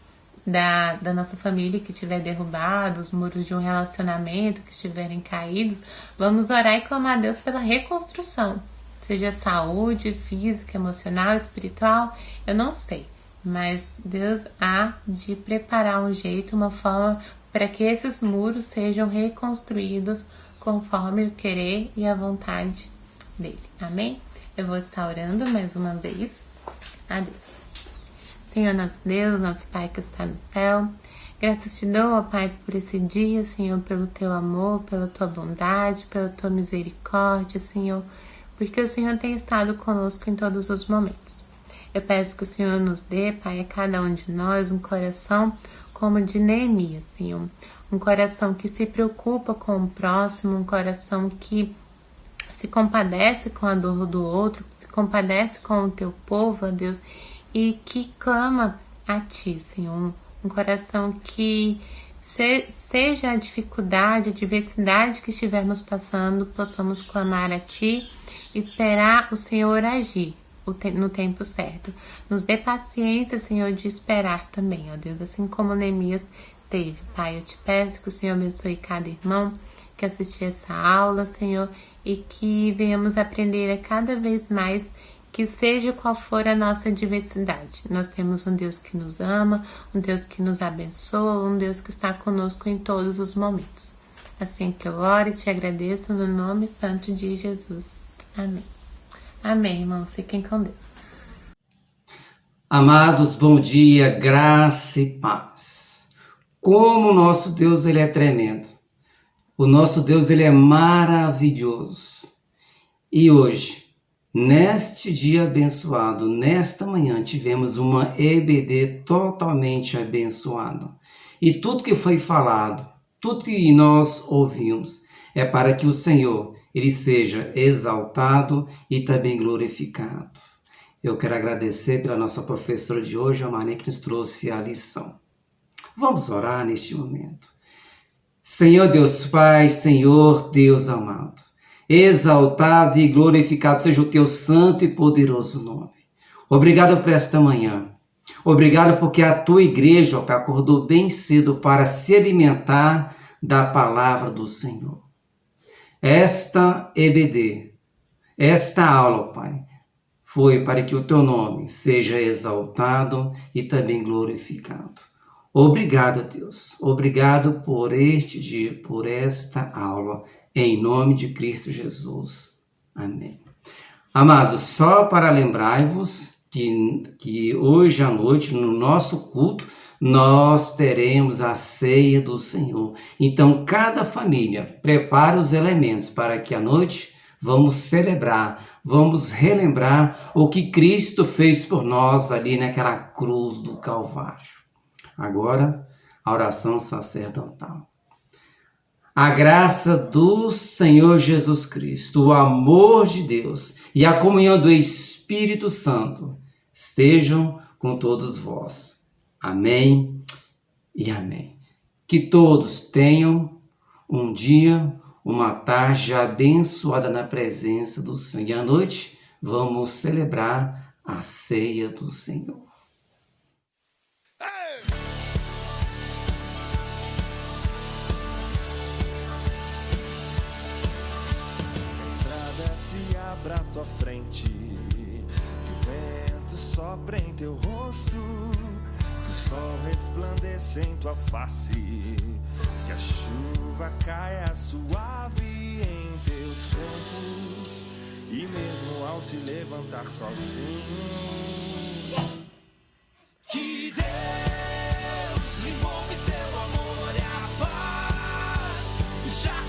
da nossa família que estiver derrubada, os muros de um relacionamento que estiverem caídos, vamos orar e clamar a Deus pela reconstrução. Seja saúde física, emocional, espiritual, eu não sei. Mas Deus há de preparar um jeito, uma forma para que esses muros sejam reconstruídos conforme o querer e a vontade dele. Amém? Eu vou estar orando mais uma vez. A Deus. Senhor nosso Deus, nosso Pai que está no céu, graças te dou, ó Pai, por esse dia, Senhor, pelo teu amor, pela tua bondade, pela tua misericórdia, Senhor, porque o Senhor tem estado conosco em todos os momentos. Eu peço que o Senhor nos dê, Pai, a cada um de nós um coração como o de Neemias, Senhor. Um coração que se preocupa com o próximo, um coração que se compadece com a dor do outro, se compadece com o teu povo, ó Deus, e que clama a Ti, Senhor. Um coração que, seja a dificuldade, a adversidade que estivermos passando, possamos clamar a Ti, esperar o Senhor agir no tempo certo. Nos dê paciência, Senhor, de esperar também, ó Deus, assim como Neemias teve. Pai, eu te peço que o Senhor abençoe cada irmão que assistir essa aula, Senhor, e que venhamos aprender a cada vez mais, que seja qual for a nossa adversidade. Nós temos um Deus que nos ama, um Deus que nos abençoa, um Deus que está conosco em todos os momentos. Assim que eu oro e te agradeço no nome santo de Jesus. Amém. Amém, irmãos. Fiquem com Deus. Amados, bom dia, graça e paz. Como o nosso Deus, ele é tremendo. O nosso Deus, ele é maravilhoso. E hoje, neste dia abençoado, nesta manhã, tivemos uma EBD totalmente abençoada. E tudo que foi falado, tudo que nós ouvimos, é para que o Senhor, ele seja exaltado e também glorificado. Eu quero agradecer pela nossa professora de hoje, a Maria, que nos trouxe a lição. Vamos orar neste momento. Senhor Deus Pai, Senhor Deus amado, exaltado e glorificado seja o teu santo e poderoso nome. Obrigado por esta manhã. Obrigado porque a tua igreja, ó Pai, acordou bem cedo para se alimentar da palavra do Senhor. Esta EBD, esta aula, ó Pai, foi para que o teu nome seja exaltado e também glorificado. Obrigado, Deus. Obrigado por este dia, por esta aula. Em nome de Cristo Jesus. Amém. Amados, só para lembrar-vos que hoje à noite, no nosso culto, nós teremos a ceia do Senhor. Então, cada família prepare os elementos para que à noite vamos celebrar, vamos relembrar o que Cristo fez por nós ali naquela cruz do Calvário. Agora, a oração sacerdotal. A graça do Senhor Jesus Cristo, o amor de Deus e a comunhão do Espírito Santo estejam com todos vós. Amém e amém. Que todos tenham um dia, uma tarde abençoada na presença do Senhor. E à noite vamos celebrar a ceia do Senhor. Abra a tua frente, que o vento sopre em teu rosto, que o sol resplandeça em tua face, que a chuva caia suave em teus campos, e mesmo ao se levantar sozinho, que Deus lhe envolve seu amor e a paz, já